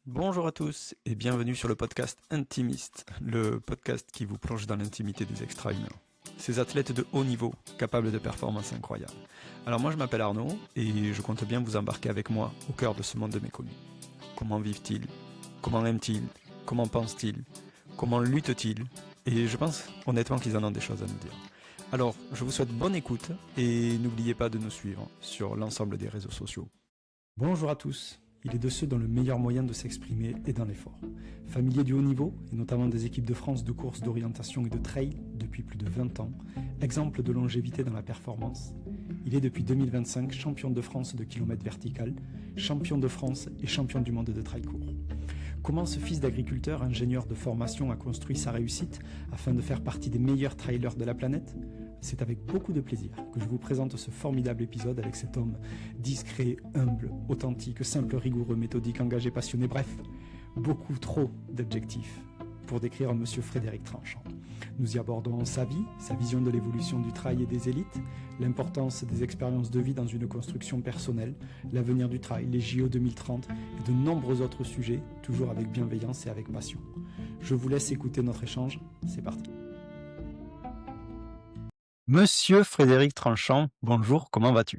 Bonjour à tous et bienvenue sur le podcast Intimiste, le podcast qui vous plonge dans l'intimité des extra-humains. Ces athlètes de haut niveau, capables de performances incroyables. Alors moi je m'appelle Arnaud et je compte bien vous embarquer avec moi au cœur de ce monde méconnu. Comment vivent-ils? Comment aiment-ils? Comment pensent-ils? Comment luttent-ils? Et je pense honnêtement qu'ils en ont des choses à nous dire. Alors je vous souhaite bonne écoute et n'oubliez pas de nous suivre sur l'ensemble des réseaux sociaux. Bonjour à tous. Il est de ceux dont le meilleur moyen de s'exprimer est dans l'effort. Familier du haut niveau, et notamment des équipes de France de course d'orientation et de trail depuis plus de 20 ans, exemple de longévité dans la performance, il est depuis 2025 champion de France de kilomètres vertical, champion de France et champion du monde de trail court. Comment ce fils d'agriculteur, ingénieur de formation, a construit sa réussite afin de faire partie des meilleurs trailers de la planète ? C'est avec beaucoup de plaisir que je vous présente ce formidable épisode avec cet homme discret, humble, authentique, simple, rigoureux, méthodique, engagé, passionné, bref, beaucoup trop d'adjectifs pour décrire un monsieur Frédéric Tranchant. Nous y abordons sa vie, sa vision de l'évolution du trail et des élites, l'importance des expériences de vie dans une construction personnelle, l'avenir du trail, les JO 2030 et de nombreux autres sujets, toujours avec bienveillance et avec passion. Je vous laisse écouter notre échange, c'est parti. Monsieur Frédéric Tranchant, bonjour, comment vas-tu?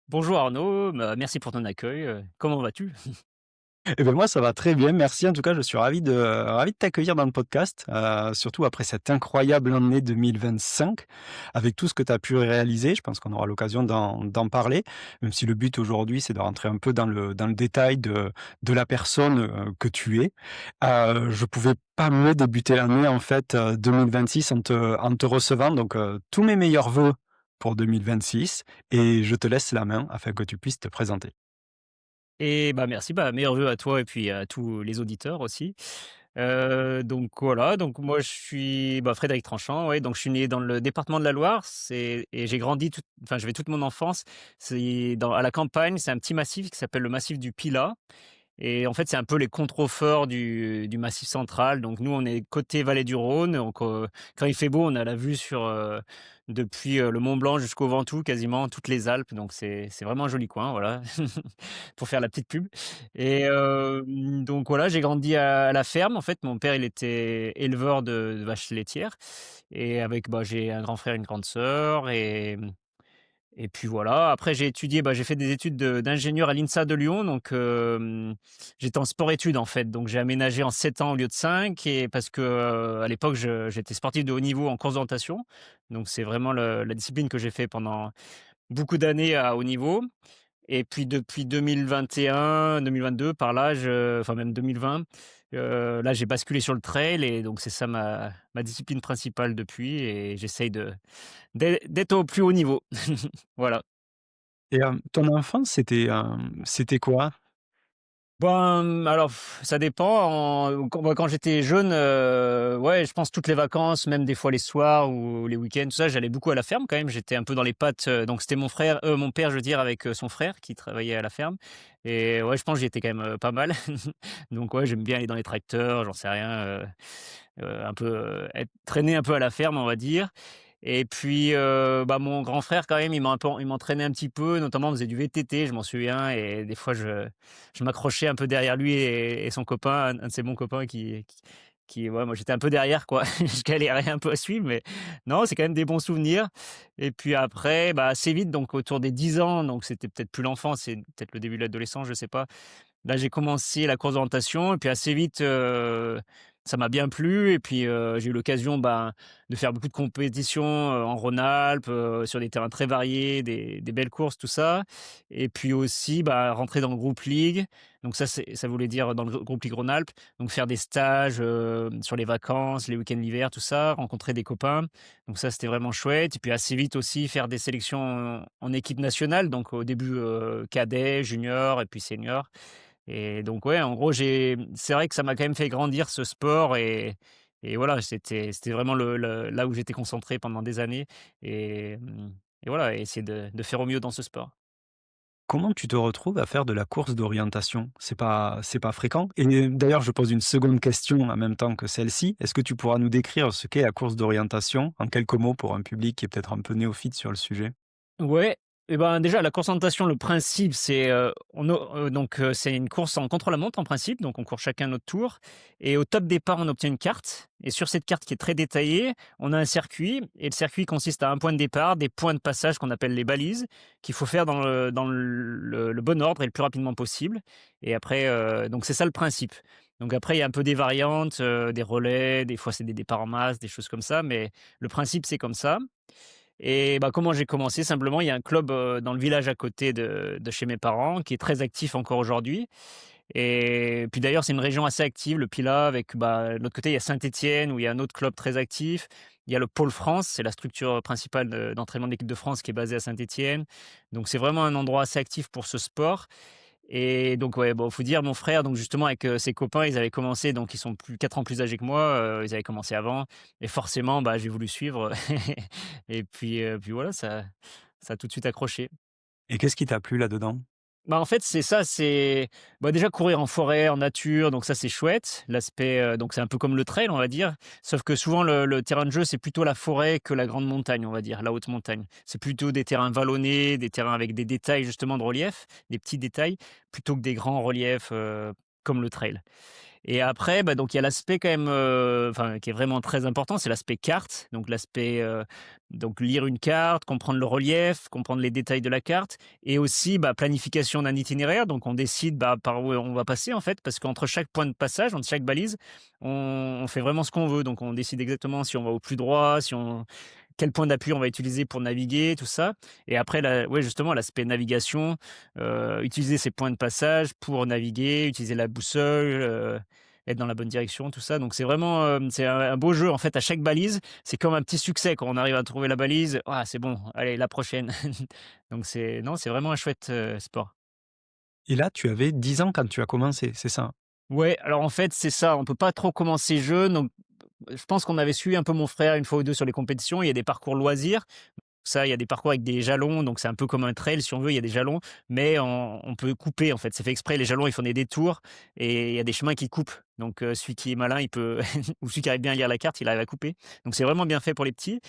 Bonjour Arnaud, merci pour ton accueil, comment vas-tu? Eh bien moi ça va très bien, merci. En tout cas, je suis ravi de t'accueillir dans le podcast, surtout après cette incroyable année 2025, avec tout ce que tu as pu réaliser. Je pense qu'on aura l'occasion d'en parler, même si le but aujourd'hui, c'est de rentrer un peu dans le détail de la personne, que tu es. Je pouvais pas mieux débuter l'année en fait, 2026 en te recevant donc, tous mes meilleurs vœux pour 2026 et je te laisse la main afin que tu puisses te présenter. Et merci, meilleurs vœux à toi et puis à tous les auditeurs aussi. Donc voilà, donc moi je suis, Frédéric Tranchant, ouais, donc je suis né dans le département de la Loire, et j'ai grandi je vais toute mon enfance, c'est à la campagne, c'est un petit massif qui s'appelle le massif du Pilat. Et en fait, c'est un peu les contreforts du Massif central. Donc nous, on est côté vallée du Rhône. Donc, quand il fait beau, on a la vue sur, depuis, le Mont Blanc jusqu'au Ventoux, quasiment toutes les Alpes. Donc c'est vraiment un joli coin, voilà, pour faire la petite pub. Et donc voilà, j'ai grandi à la ferme. En fait, mon père, il était éleveur de vaches laitières, et avec, j'ai un grand frère et une grande sœur, et puis voilà, après j'ai étudié, j'ai fait des études d'ingénieur à l'INSA de Lyon, donc j'étais en sport-études en fait, donc j'ai aménagé en 7 ans au lieu de 5, et parce que, à l'époque j'étais sportif de haut niveau en course d'orientation, donc c'est vraiment la discipline que j'ai fait pendant beaucoup d'années à haut niveau. Et puis depuis 2021-2022 par là, enfin même 2020, là j'ai basculé sur le trail, et donc c'est ça ma discipline principale depuis, et j'essaye d'être au plus haut niveau. Voilà. Et ton enfance, c'était quoi? Alors ça dépend. Quand j'étais jeune, ouais, je pense toutes les vacances, même des fois les soirs ou les week-ends, tout ça, j'allais beaucoup à la ferme quand même. J'étais un peu dans les pattes, donc c'était mon père, je veux dire, avec, son frère qui travaillait à la ferme, et ouais, je pense que j'y étais quand même, pas mal. Donc ouais, j'aime bien aller dans les tracteurs, j'en sais rien, un peu, être traîner un peu à la ferme, on va dire. Et puis, mon grand frère quand même, il m'entraînait un petit peu, notamment on faisait du VTT, je m'en souviens, et des fois je m'accrochais un peu derrière lui et son copain, un de ses bons copains qui ouais, moi j'étais un peu derrière quoi, je galérais un peu à suivre, mais non, c'est quand même des bons souvenirs. Et puis après, assez vite, donc autour des 10 ans, donc c'était peut-être plus l'enfance, c'est peut-être le début de l'adolescence, je sais pas. Là, j'ai commencé la course d'orientation, et puis assez vite, ça m'a bien plu, et puis, j'ai eu l'occasion, de faire beaucoup de compétitions, en Rhône-Alpes, sur des terrains très variés, des belles courses, tout ça. Et puis aussi, rentrer dans le groupe League. Donc ça voulait dire dans le groupe League Rhône-Alpes, donc faire des stages, sur les vacances, les week-ends d'hiver, tout ça, rencontrer des copains. Donc ça, c'était vraiment chouette, et puis assez vite aussi faire des sélections en équipe nationale, donc au début, cadet, junior et puis senior. Et donc ouais, en gros, c'est vrai que ça m'a quand même fait grandir ce sport, et voilà, c'était vraiment là où j'étais concentré pendant des années, et voilà, et essayer de faire au mieux dans ce sport. Comment tu te retrouves à faire de la course d'orientation? C'est pas fréquent et d'ailleurs, je pose une seconde question en même temps que celle-ci. Est-ce que tu pourras nous décrire ce qu'est la course d'orientation en quelques mots pour un public qui est peut-être un peu néophyte sur le sujet? Ouais, Et ben, déjà, la course en natation, le principe, c'est, c'est une course en contre-la-montre en principe, donc on court chacun notre tour et au top départ, on obtient une carte et sur cette carte qui est très détaillée, on a un circuit et le circuit consiste à un point de départ, des points de passage qu'on appelle les balises, qu'il faut faire dans le bon ordre et le plus rapidement possible et après, donc c'est ça le principe. Donc après, il y a un peu des variantes, des relais, des fois c'est des départs en masse, des choses comme ça, mais le principe, c'est comme ça. Et bah, comment j'ai commencé? Simplement, il y a un club, dans le village à côté de chez mes parents qui est très actif encore aujourd'hui et puis d'ailleurs, c'est une région assez active, le Pilat avec, bah, de l'autre côté, il y a Saint-Étienne où il y a un autre club très actif. Il y a le Pôle France, c'est la structure principale d'entraînement de l'équipe de France qui est basée à Saint-Étienne. Donc c'est vraiment un endroit assez actif pour ce sport et donc ouais, bon, faut dire mon frère donc justement avec, ses copains, ils avaient commencé donc ils sont plus 4 ans plus âgés que moi, ils avaient commencé avant et forcément, bah, j'ai voulu suivre et puis voilà, ça a tout de suite accroché. Et qu'est-ce qui t'a plu là-dedans? Bah, en fait, c'est ça, c'est bah, déjà courir en forêt, en nature, donc ça, c'est chouette. L'aspect, donc c'est un peu comme le trail, on va dire, sauf que souvent le terrain de jeu, c'est plutôt la forêt que la grande montagne, on va dire, la haute montagne. C'est plutôt des terrains vallonnés, des terrains avec des détails justement de relief, des petits détails, plutôt que des grands reliefs, comme le trail. Et après, bah, donc il y a l'aspect quand même, enfin qui est vraiment très important, c'est l'aspect carte. Donc l'aspect, donc lire une carte, comprendre le relief, comprendre les détails de la carte et aussi, bah, planification d'un itinéraire. Donc on décide, bah, par où on va passer en fait, parce qu'entre chaque point de passage, entre chaque balise, on fait vraiment ce qu'on veut. Donc on décide exactement si on va au plus droit, si on quel point d'appui on va utiliser pour naviguer, tout ça. Et après la ouais justement l'aspect navigation, utiliser ces points de passage pour naviguer, utiliser la boussole, être dans la bonne direction, tout ça. Donc c'est vraiment, c'est un beau jeu en fait à chaque balise, c'est comme un petit succès quand on arrive à trouver la balise: «Ah c'est bon, allez la prochaine». Donc c'est non, c'est vraiment un chouette, sport. Et là, tu avais 10 ans quand tu as commencé, c'est ça? Ouais, alors en fait, c'est ça, on peut pas trop commencer jeune, donc je pense qu'on avait suivi un peu mon frère une fois ou 2 sur les compétitions. Il y a des parcours loisirs. Ça, il y a des parcours avec des jalons, donc c'est un peu comme un trail si on veut, il y a des jalons, mais on peut couper en fait, c'est fait exprès. Les jalons, ils font des détours et il y a des chemins qui coupent. Donc celui qui est malin, il peut ou celui qui arrive bien à lire la carte, il arrive à couper. Donc c'est vraiment bien fait pour les petits.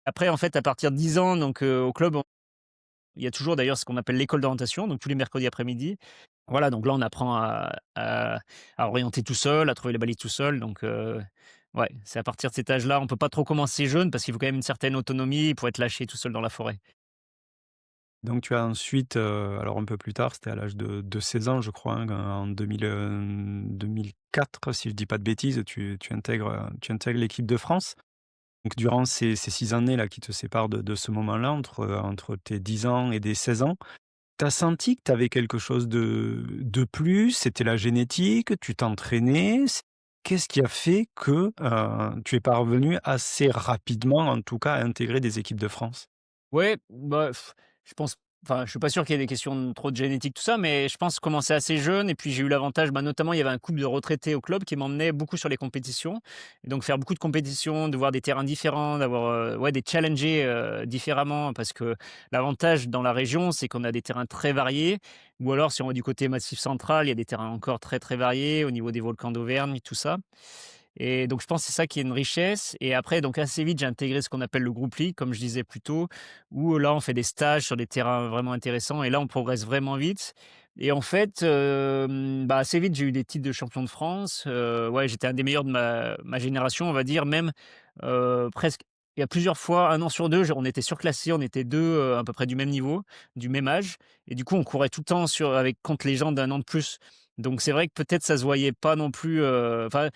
Après en fait, à partir de 10 ans, donc au club, il y a toujours d'ailleurs ce qu'on appelle l'école d'orientation, donc tous les mercredis après-midi. Voilà, donc là, on apprend à orienter tout seul, à trouver les balises tout seul, donc ouais, c'est à partir de cet âge-là. On peut pas trop commencer jeune parce qu'il faut quand même une certaine autonomie pour être lâché tout seul dans la forêt. Donc tu as ensuite, alors un peu plus tard, c'était à l'âge de 16 ans je crois, hein, en 2004 si je dis pas de bêtises, tu intègres l'équipe de France. Donc durant ces 6 années-là qui te séparent de ce moment-là, entre tes 10 ans et des 16 ans, tu as senti que tu avais quelque chose de plus? C'était la génétique? Tu t'entraînais? Qu'est-ce qui a fait que, tu es parvenu assez rapidement, en tout cas, à intégrer des équipes de France? Ouais, bah, je pense enfin, je suis pas sûr qu'il y ait des questions trop de génétique, tout ça, mais je pense commencer assez jeune et puis j'ai eu l'avantage, bah, notamment, il y avait un couple de retraités au club qui m'emmenait beaucoup sur les compétitions et donc faire beaucoup de compétitions, de voir des terrains différents, d'avoir, ouais, des challenger, différemment parce que l'avantage dans la région, c'est qu'on a des terrains très variés ou alors si on va du côté Massif Central, il y a des terrains encore très, très variés au niveau des volcans d'Auvergne, tout ça. Et donc je pense que c'est ça qui est une richesse et après donc assez vite j'ai intégré ce qu'on appelle le groupe league comme je disais plus tôt, où là on fait des stages sur des terrains vraiment intéressants et là on progresse vraiment vite et en fait, bah, assez vite j'ai eu des titres de champion de France, ouais j'étais un des meilleurs de ma génération on va dire même, presque il y a plusieurs fois, un an sur 2 on était surclassés, on était 2 à peu près du même niveau, du même âge et du coup on courait tout le temps contre les gens d'un an de plus. Donc c'est vrai que peut-être ça se voyait pas non plus, enfin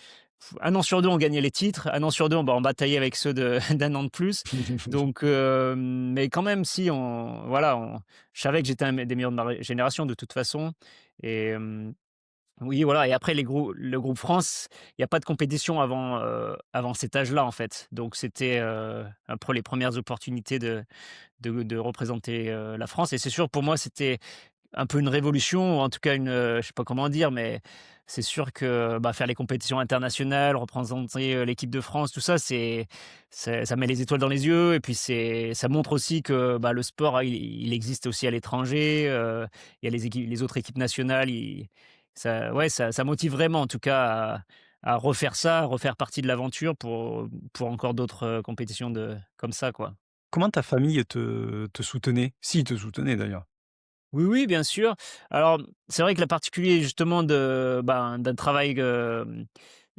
un an sur 2, on gagnait les titres. Un an sur 2, on bataillait avec ceux de d'un an de plus. Donc mais quand même, si on voilà, je savais que j'étais un des meilleurs de ma génération de toute façon et oui, voilà et après le groupe France, il y a pas de compétition avant cet âge-là, en fait. Donc c'était, un peu les premières opportunités de représenter, la France et c'est sûr pour moi, c'était un peu une révolution ou en tout cas je sais pas comment dire, mais c'est sûr que, bah, faire les compétitions internationales, représenter, l'équipe de France, tout ça, ça met les étoiles dans les yeux et puis ça montre aussi que, bah, le sport, il existe aussi à l'étranger, il y a les autres équipes nationales, ça ouais, ça motive vraiment en tout cas à refaire ça, à refaire partie de l'aventure pour encore d'autres, compétitions comme ça, quoi. comment ta famille te soutenait? S'ils te soutenaient d'ailleurs? Oui, oui, bien sûr. Alors, c'est vrai que la particulier justement d'un travail,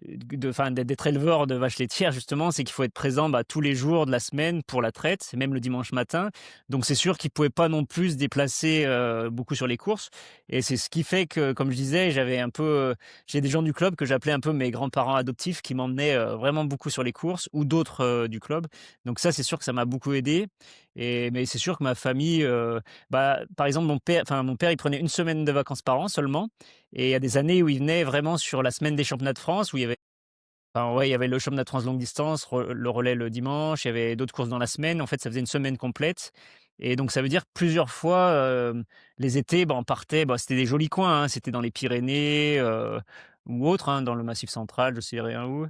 d'être éleveur de vaches laitières justement, c'est qu'il faut être présent, tous les jours de la semaine pour la traite, même le dimanche matin. Donc c'est sûr qu'ils pouvaient pas non plus se déplacer, beaucoup sur les courses et c'est ce qui fait que, comme je disais, j'ai des gens du club que j'appelais un peu mes grands-parents adoptifs qui m'emmenaient, vraiment beaucoup sur les courses ou d'autres, du club. Donc ça, c'est sûr que ça m'a beaucoup aidé mais c'est sûr que ma famille, par exemple, mon père, il prenait une semaine de vacances par an seulement et il y a des années où il venait vraiment sur la semaine des championnats de France où il y avait le championnat de France longue distance, le relais le dimanche, il y avait d'autres courses dans la semaine. En fait, ça faisait une semaine complète et donc ça veut dire plusieurs fois, les étés, on partait, c'était des jolis coins, hein, c'était dans les Pyrénées, ou autres, hein, dans le Massif central, je sais rien où.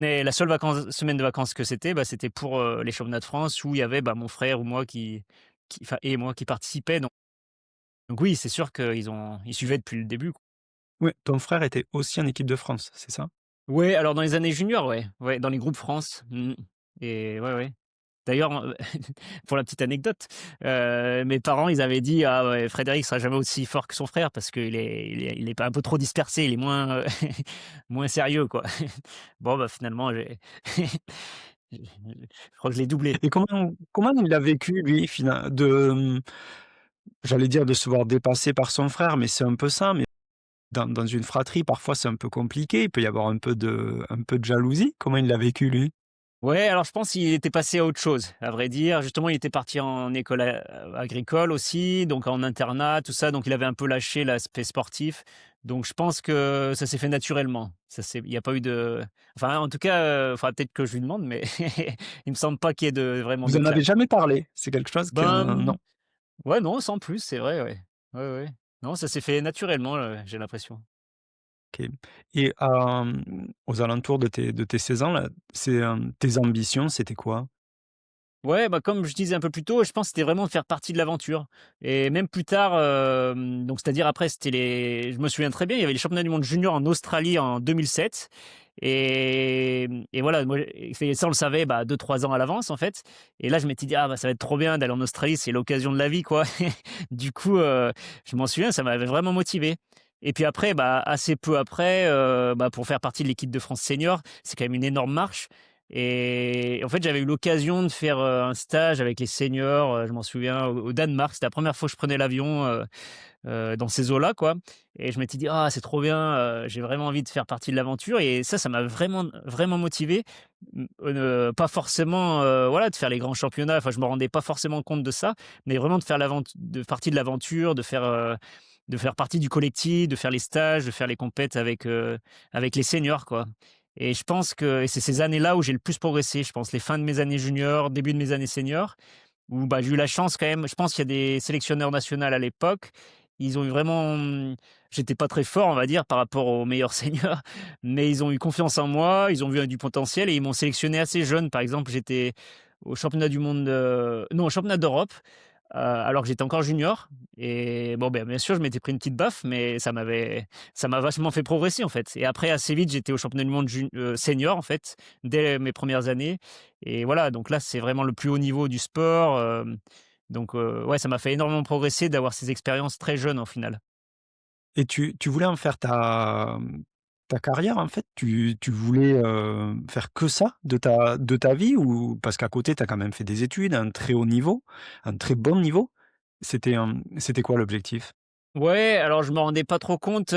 Mais la seule semaine de vacances que c'était pour, les championnats de France où il y avait, mon frère ou moi qui participaient donc oui, c'est sûr ils suivaient depuis le début, quoi. Ouais, ton frère était aussi en équipe de France, c'est ça? Ouais, alors dans les années juniors, ouais, ouais, dans les groupes France, et ouais, ouais. D'ailleurs, pour la petite anecdote, mes parents, ils avaient dit: «Ah ouais, Frédéric sera jamais aussi fort que son frère parce qu'il est pas un peu trop dispersé, il est moins, moins sérieux, quoi». Bon, finalement, je crois que je l'ai doublé. Et comment il a vécu lui j'allais dire de se voir dépassé par son frère, mais c'est un peu ça, mais dans une fratrie, parfois c'est un peu compliqué, il peut y avoir un peu de jalousie. Comment il l'a vécu lui? Ouais, alors je pense qu'il était passé à autre chose, à vrai dire. Justement, il était parti en école agricole aussi, donc en internat, tout ça. Donc il avait un peu lâché l'aspect sportif. Donc je pense que ça s'est fait naturellement. Il n'y a pas eu de. Enfin, en tout cas, faudra peut-être que je lui demande, mais il me semble pas qu'il y ait vraiment Vous de en avez clash. jamais parlé? C'est quelque chose que non? Ben, ouais, non, sans plus, c'est vrai, ouais. Ouais, ouais. Non, ça s'est fait naturellement, j'ai l'impression. OK. Et aux alentours de tes 16 ans là, tes ambitions, c'était quoi? Ouais, comme je disais un peu plus tôt, je pense que c'était vraiment de faire partie de l'aventure et même plus tard, donc c'est-à-dire après je me souviens très bien, il y avait les championnats du monde junior en Australie en 2007 et voilà, moi et ça on le savait, 2-3 ans à l'avance en fait et là je m'étais dit: «Ah ça va être trop bien d'aller en Australie, c'est l'occasion de la vie quoi». Du coup, je m'en souviens, ça m'avait vraiment motivé et puis après, assez peu après, pour faire partie de l'équipe de France senior, c'est quand même une énorme marche et en fait, j'avais eu l'occasion de faire, un stage avec les seniors, je m'en souviens au Danemark. C'était la première fois que je prenais l'avion, dans ces eaux-là, quoi et je m'étais dit: «Ah, c'est trop bien, j'ai vraiment envie de faire partie de l'aventure» et ça m'a vraiment, vraiment motivé. Pas forcément, voilà, de faire les grands championnats, enfin, je me rendais pas forcément compte de ça, mais vraiment de faire partie de l'aventure, de faire partie du collectif, de faire les stages, de faire les compètes avec les seniors, quoi et je pense que c'est ces années-là où j'ai le plus progressé, je pense, les fins de mes années juniors, début de mes années seniors où, j'ai eu la chance quand même, je pense qu'il y a des sélectionneurs nationaux à l'époque, ils ont eu vraiment, j'étais pas très fort, on va dire, par rapport aux meilleurs seniors, mais ils ont eu confiance en moi, ils ont vu du potentiel et ils m'ont sélectionné assez jeune. Par exemple, j'étais au championnat du monde, non, au championnat d'Europe, alors que j'étais encore junior et bon, bien sûr, je m'étais pris une petite baffe, mais ça m'a vachement fait progresser, en fait et après assez vite, j'étais au championnat du monde senior, en fait, dès mes premières années et voilà, donc là, c'est vraiment le plus haut niveau du sport, donc ouais, ça m'a fait énormément progresser d'avoir ces expériences très jeunes, au final. Et tu voulais en faire ta carrière, en fait? Tu voulais, faire que ça de ta vie ou parce qu'à côté, tu as quand même fait des études à un très haut niveau, un très bon niveau? C'était quoi l'objectif? Ouais, alors je me rendais pas trop compte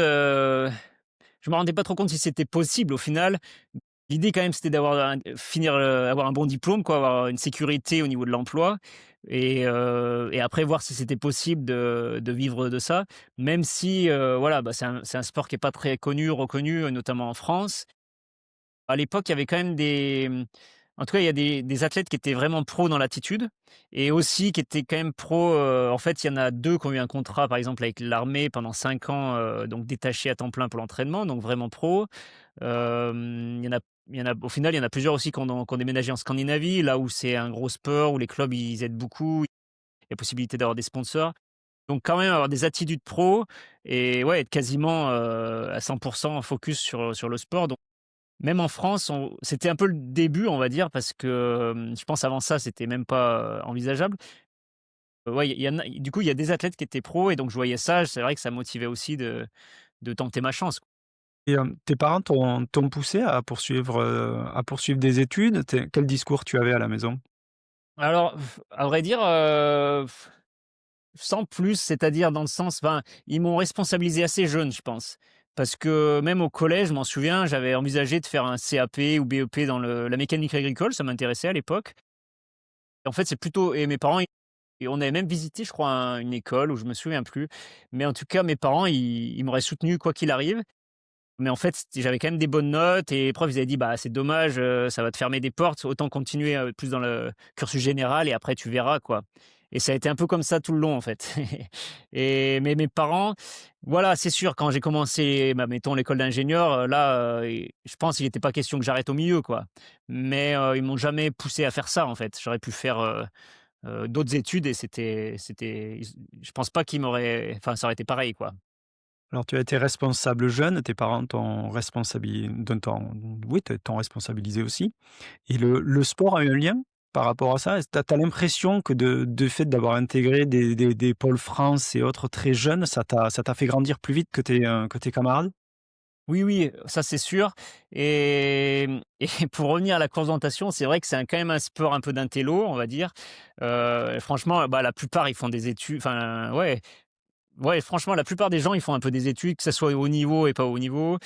si c'était possible, au final. L'idée quand même, c'était avoir un bon diplôme quoi, avoir une sécurité au niveau de l'emploi et après voir si c'était possible de vivre de ça. Même si, voilà, c'est un sport qui est pas très reconnu, notamment en France. À l'époque, il y avait quand même en tout cas, il y a des athlètes qui étaient vraiment pros dans l'attitude et aussi qui étaient quand même pros, en fait, il y en a 2 qui ont eu un contrat, par exemple, avec l'armée pendant 5 ans, donc détachés à temps plein pour l'entraînement, donc vraiment pros. Il y en a au final, il y en a plusieurs aussi qui ont déménagé en Scandinavie, là où c'est un gros sport, où les clubs, ils aident beaucoup. Il y a possibilité d'avoir des sponsors. Donc quand même avoir des attitudes pro et ouais, être quasiment, à 100 focus sur le sport. même en France, c'était un peu le début, on va dire, parce que, je pense avant ça, c'était même pas, envisageable. Ouais, il y en a du coup, il y a des athlètes qui étaient pros et donc je voyais ça, c'est vrai que ça motivait aussi de tenter ma chance. Et tes parents t'ont poussé à poursuivre des études? Quel discours tu avais à la maison? Alors, à vrai dire, sans plus, c'est-à-dire dans le sens, enfin, ils m'ont responsabilisé assez jeune, je pense. Parce que même au collège, je m'en souviens, j'avais envisagé de faire un CAP ou BEP dans la mécanique agricole, ça m'intéressait à l'époque. Et en fait, c'est plutôt et mes parents, et on avait même visité, je crois, une école où je me souviens plus. Mais en tout cas, mes parents, ils m'auraient soutenu quoi qu'il arrive. Mais en fait, j'avais quand même des bonnes notes et les profs, ils avaient dit: «Bah, c'est dommage, ça va te fermer des portes, autant continuer, plus dans le cursus général et après tu verras, quoi». Et ça a été un peu comme ça tout le long, en fait. Et mais mes parents, voilà, c'est sûr, quand j'ai commencé, bah, mettons l'école d'ingénieur, là, et je pense qu'il était pas question que j'arrête au milieu, quoi. Mais, ils m'ont jamais poussé à faire ça, en fait. J'aurais pu faire, d'autres études et je pense pas qu'ils m'auraient enfin, ça aurait été pareil, quoi. Alors tu as été responsable jeune, tes parents t'ont responsabilisé aussi et le sport a eu un lien par rapport à ça? Est-ce tu as l'impression que de fait d'avoir intégré des pôles France et autres très jeunes, ça t'a fait grandir plus vite que tes camarades? Oui, oui, ça c'est sûr et et pour revenir à la course d'orientation, c'est vrai que c'est quand même un sport un peu d'intello, on va dire. Franchement, bah, la plupart, ils font des études enfin, ouais, ouais, franchement, la plupart des gens, ils font un peu des études, que ça soit au haut niveau et pas au haut niveau.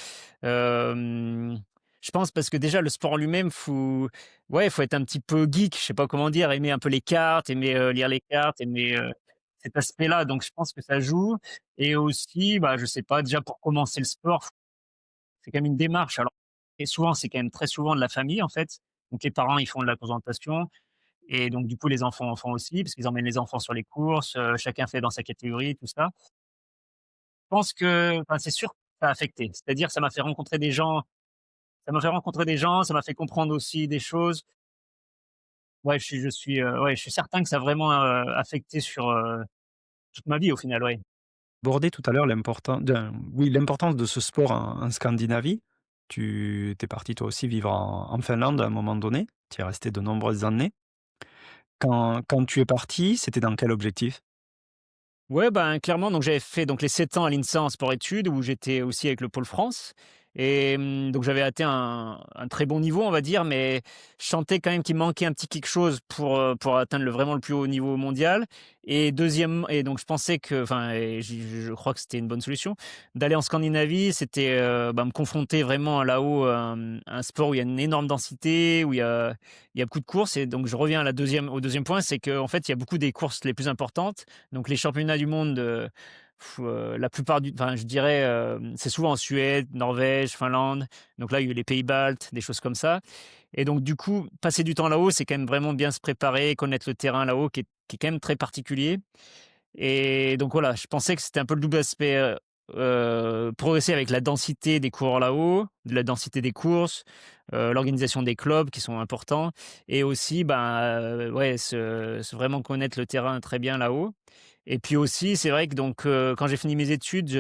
Hem, je pense parce que déjà le sport en lui-même, faut être un petit peu geek, je sais pas comment dire, aimer un peu les cartes, aimer, lire les cartes, aimer, cet aspect-là, donc je pense que ça joue et aussi, bah, je sais pas, déjà pour commencer le sport, c'est quand même une démarche. Alors et souvent, c'est quand même très souvent de la famille, en fait. Donc les parents, ils font de la présentation et donc du coup, les enfants en font aussi parce qu'ils emmènent les enfants sur les courses, chacun fait dans sa catégorie, tout ça. Je pense que enfin, c'est sûr que ça a affecté. C'est-à-dire, ça m'a fait rencontrer des gens, ça m'a fait comprendre aussi des choses. Ouais, je suis certain que ça a vraiment, affecté sur, toute ma vie au final, ouais. Abordé tout à l'heure l'importance de ce sport en Scandinavie. Tu es parti toi aussi vivre en Finlande à un moment donné. Tu y es resté de nombreuses années. Quand tu es parti, c'était dans quel objectif? Ouais, ben, clairement, donc j'avais fait donc les 7 ans à l'INSA en sport-études où j'étais aussi avec le pôle France et donc j'avais atteint un très bon niveau, on va dire, mais je sentais quand même qu'il manquait un petit quelque chose pour atteindre vraiment le plus haut niveau mondial et deuxième et donc je pensais que enfin et je crois que c'était une bonne solution d'aller en Scandinavie. C'était, bah, me confronter vraiment là-haut à un sport où il y a une énorme densité, où il y a beaucoup de courses et donc je reviens à au deuxième point, c'est qu'en fait, il y a beaucoup des courses les plus importantes donc les championnats du monde, la plupart du enfin je dirais, c'est souvent en Suède, Norvège, Finlande. Donc là, il y a eu les pays baltes, des choses comme ça et donc du coup, passer du temps là-haut, c'est quand même vraiment bien se préparer, connaître le terrain là-haut qui est quand même très particulier et donc voilà, je pensais que c'était un peu le double aspect, progresser avec la densité des coureurs là-haut, de la densité des courses, l'organisation des clubs qui sont importants et aussi, ben, ouais, vraiment connaître le terrain très bien là-haut et puis aussi, c'est vrai que donc, quand j'ai fini mes études,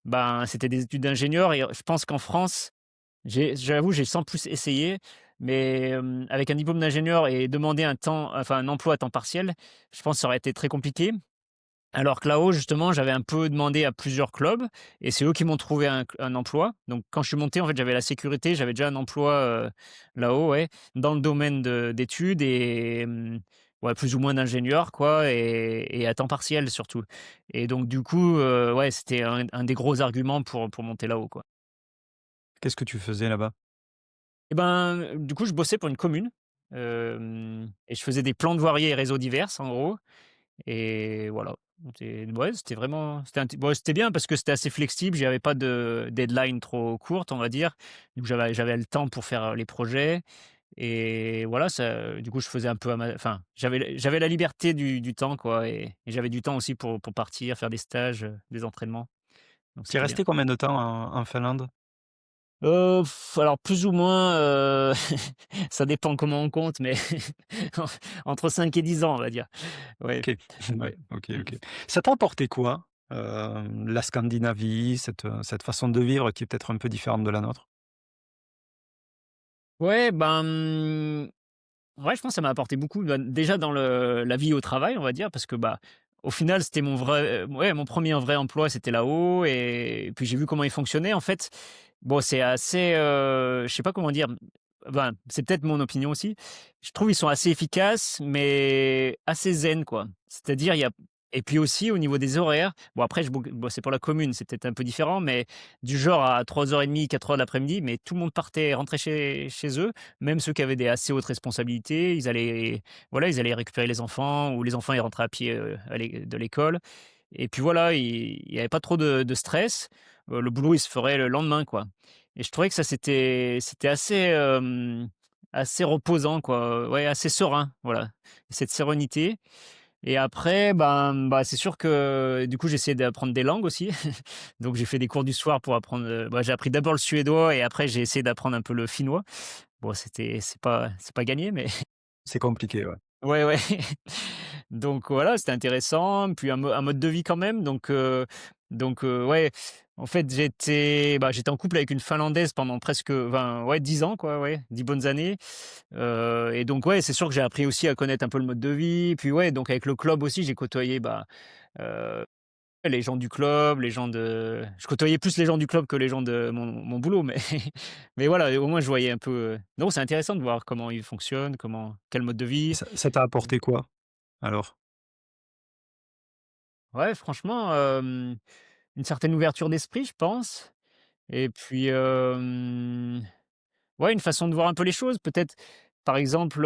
ben, c'était des études d'ingénieur et je pense qu'en France, j'avoue, j'ai sans plus essayé, mais, avec un diplôme d'ingénieur et demander un emploi à temps partiel, je pense que ça aurait été très compliqué. Alors que là-haut, justement, j'avais un peu demandé à plusieurs clubs et c'est eux qui m'ont trouvé un emploi. Donc quand je suis monté, en fait, j'avais la sécurité, j'avais déjà un emploi, là-haut, ouais, dans le domaine d'études et ouais, plus ou moins d'ingénieur, quoi et à temps partiel surtout et donc du coup, ouais, c'était un des gros arguments pour monter là-haut, quoi. Qu'est-ce que tu faisais là-bas? Et ben, du coup, je bossais pour une commune, et je faisais des plans de voiries et réseaux divers, en gros. Et voilà, c'était vraiment c'était bien parce que c'était assez flexible, j'avais pas de deadline trop courte, on va dire. Donc j'avais le temps pour faire, les projets et voilà, du coup, je faisais un peu enfin, j'avais la liberté du temps, quoi et j'avais du temps aussi pour partir, faire des stages, des entraînements, donc Tu es c'était bien. resté combien de temps en Finlande? Alors plus ou moins, ça dépend comment on compte, mais entre 5 et 10 ans, on va dire. Ouais, OK. ouais. Ouais, OK, Mmh. OK. Ça t'a apporté quoi, la Scandinavie, cette façon de vivre qui est peut-être un peu différente de la nôtre? Ouais, ouais, je pense que ça m'a apporté beaucoup, déjà dans la vie au travail, on va dire, parce que, au final, c'était mon vrai, ouais, mon premier vrai emploi, c'était là-haut et puis j'ai vu comment il fonctionnait. En fait, bon, c'est assez, je sais pas comment dire, c'est peut-être mon opinion aussi. Je trouve ils sont assez efficaces, mais assez zen, quoi. C'est-à-dire, il y a et puis aussi au niveau des horaires, bon après c'est pour la commune, c'est peut-être un peu différent, mais du genre à 3h30, 4 heures de l'après-midi, mais tout le monde rentrait chez eux, même ceux qui avaient des assez hautes responsabilités, ils allaient récupérer les enfants ou les enfants, ils rentraient à pied, de l'école et puis voilà, il y avait pas trop de stress. Le boulot, il se ferait le lendemain, quoi et je trouvais que ça, c'était assez, assez reposant, quoi, ouais, assez serein, voilà. Cette sérénité et après, c'est sûr que, du coup, j'ai essayé d'apprendre des langues aussi. Donc j'ai fait des cours du soir pour apprendre, j'ai appris d'abord le suédois et après j'ai essayé d'apprendre un peu le finnois. Bon, c'est pas gagné, mais C'est compliqué, ouais. ouais, ouais. Donc voilà, c'était intéressant, puis un mode de vie quand même, ouais, en fait, j'étais en couple avec une Finlandaise pendant presque 20, ouais, 10 ans quoi, ouais, 10 bonnes années, et donc ouais, c'est sûr que j'ai appris aussi à connaître un peu le mode de vie, puis ouais, donc avec le club aussi, j'ai côtoyé, heu, les gens du club, je côtoyais plus les gens du club que les gens de mon boulot, mais mais voilà, au moins je voyais un peu, non, c'est intéressant de voir comment ils fonctionnent, quel mode de Et vie. ça t'a apporté quoi, alors? Ouais, franchement, une certaine ouverture d'esprit, je pense et puis, ouais, une façon de voir un peu les choses. Peut-être, par exemple,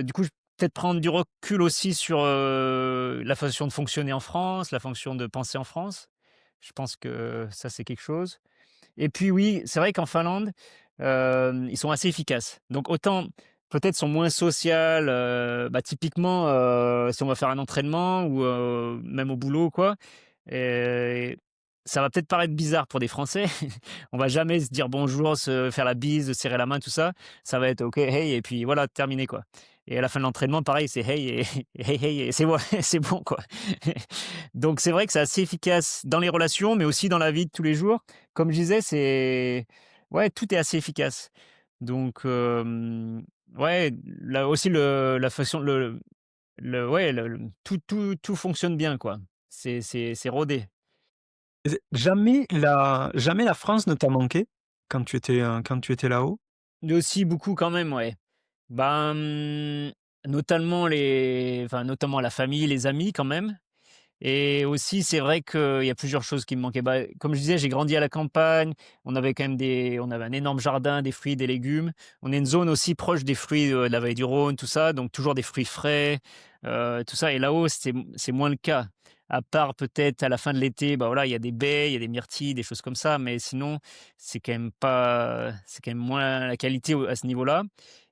du coup, peut-être prendre du recul aussi sur, la façon de fonctionner en France, la façon de penser en France. Je pense que ça, c'est quelque chose. Et puis oui, c'est vrai qu'en Finlande, ils sont assez efficaces. Donc autant peut-être sont moins social, typiquement, si on va faire un entraînement ou, même au boulot quoi, et ça va peut-être paraître bizarre pour des Français. On va jamais se dire bonjour, se faire la bise, se serrer la main, tout ça. Ça va être OK, hey et puis voilà, terminé quoi. Et à la fin de l'entraînement, pareil, c'est hey et hey, hey et c'est bon c'est bon quoi. Donc c'est vrai que c'est assez efficace dans les relations, mais aussi dans la vie de tous les jours. Comme je disais, ouais, tout est assez efficace. Donc, ouais, là aussi la façon le ouais, tout fonctionne bien, quoi. C'est rodé. Et jamais la France ne t'a manqué quand tu étais là-haut? Mais aussi beaucoup quand même, ouais. Ben, notamment la famille, les amis quand même. Et aussi, c'est vrai qu'il y a plusieurs choses qui me manquaient. Comme je disais, j'ai grandi à la campagne. On avait un énorme jardin, des fruits, des légumes. On est une zone aussi proche des fruits de la vallée du Rhône, tout ça. Donc, toujours des fruits frais, tout ça. Et là-haut, c'est moins le cas. À part peut-être à la fin de l'été, voilà, il y a des baies, il y a des myrtilles, des choses comme ça. Mais sinon, c'est quand même moins la qualité à ce niveau-là.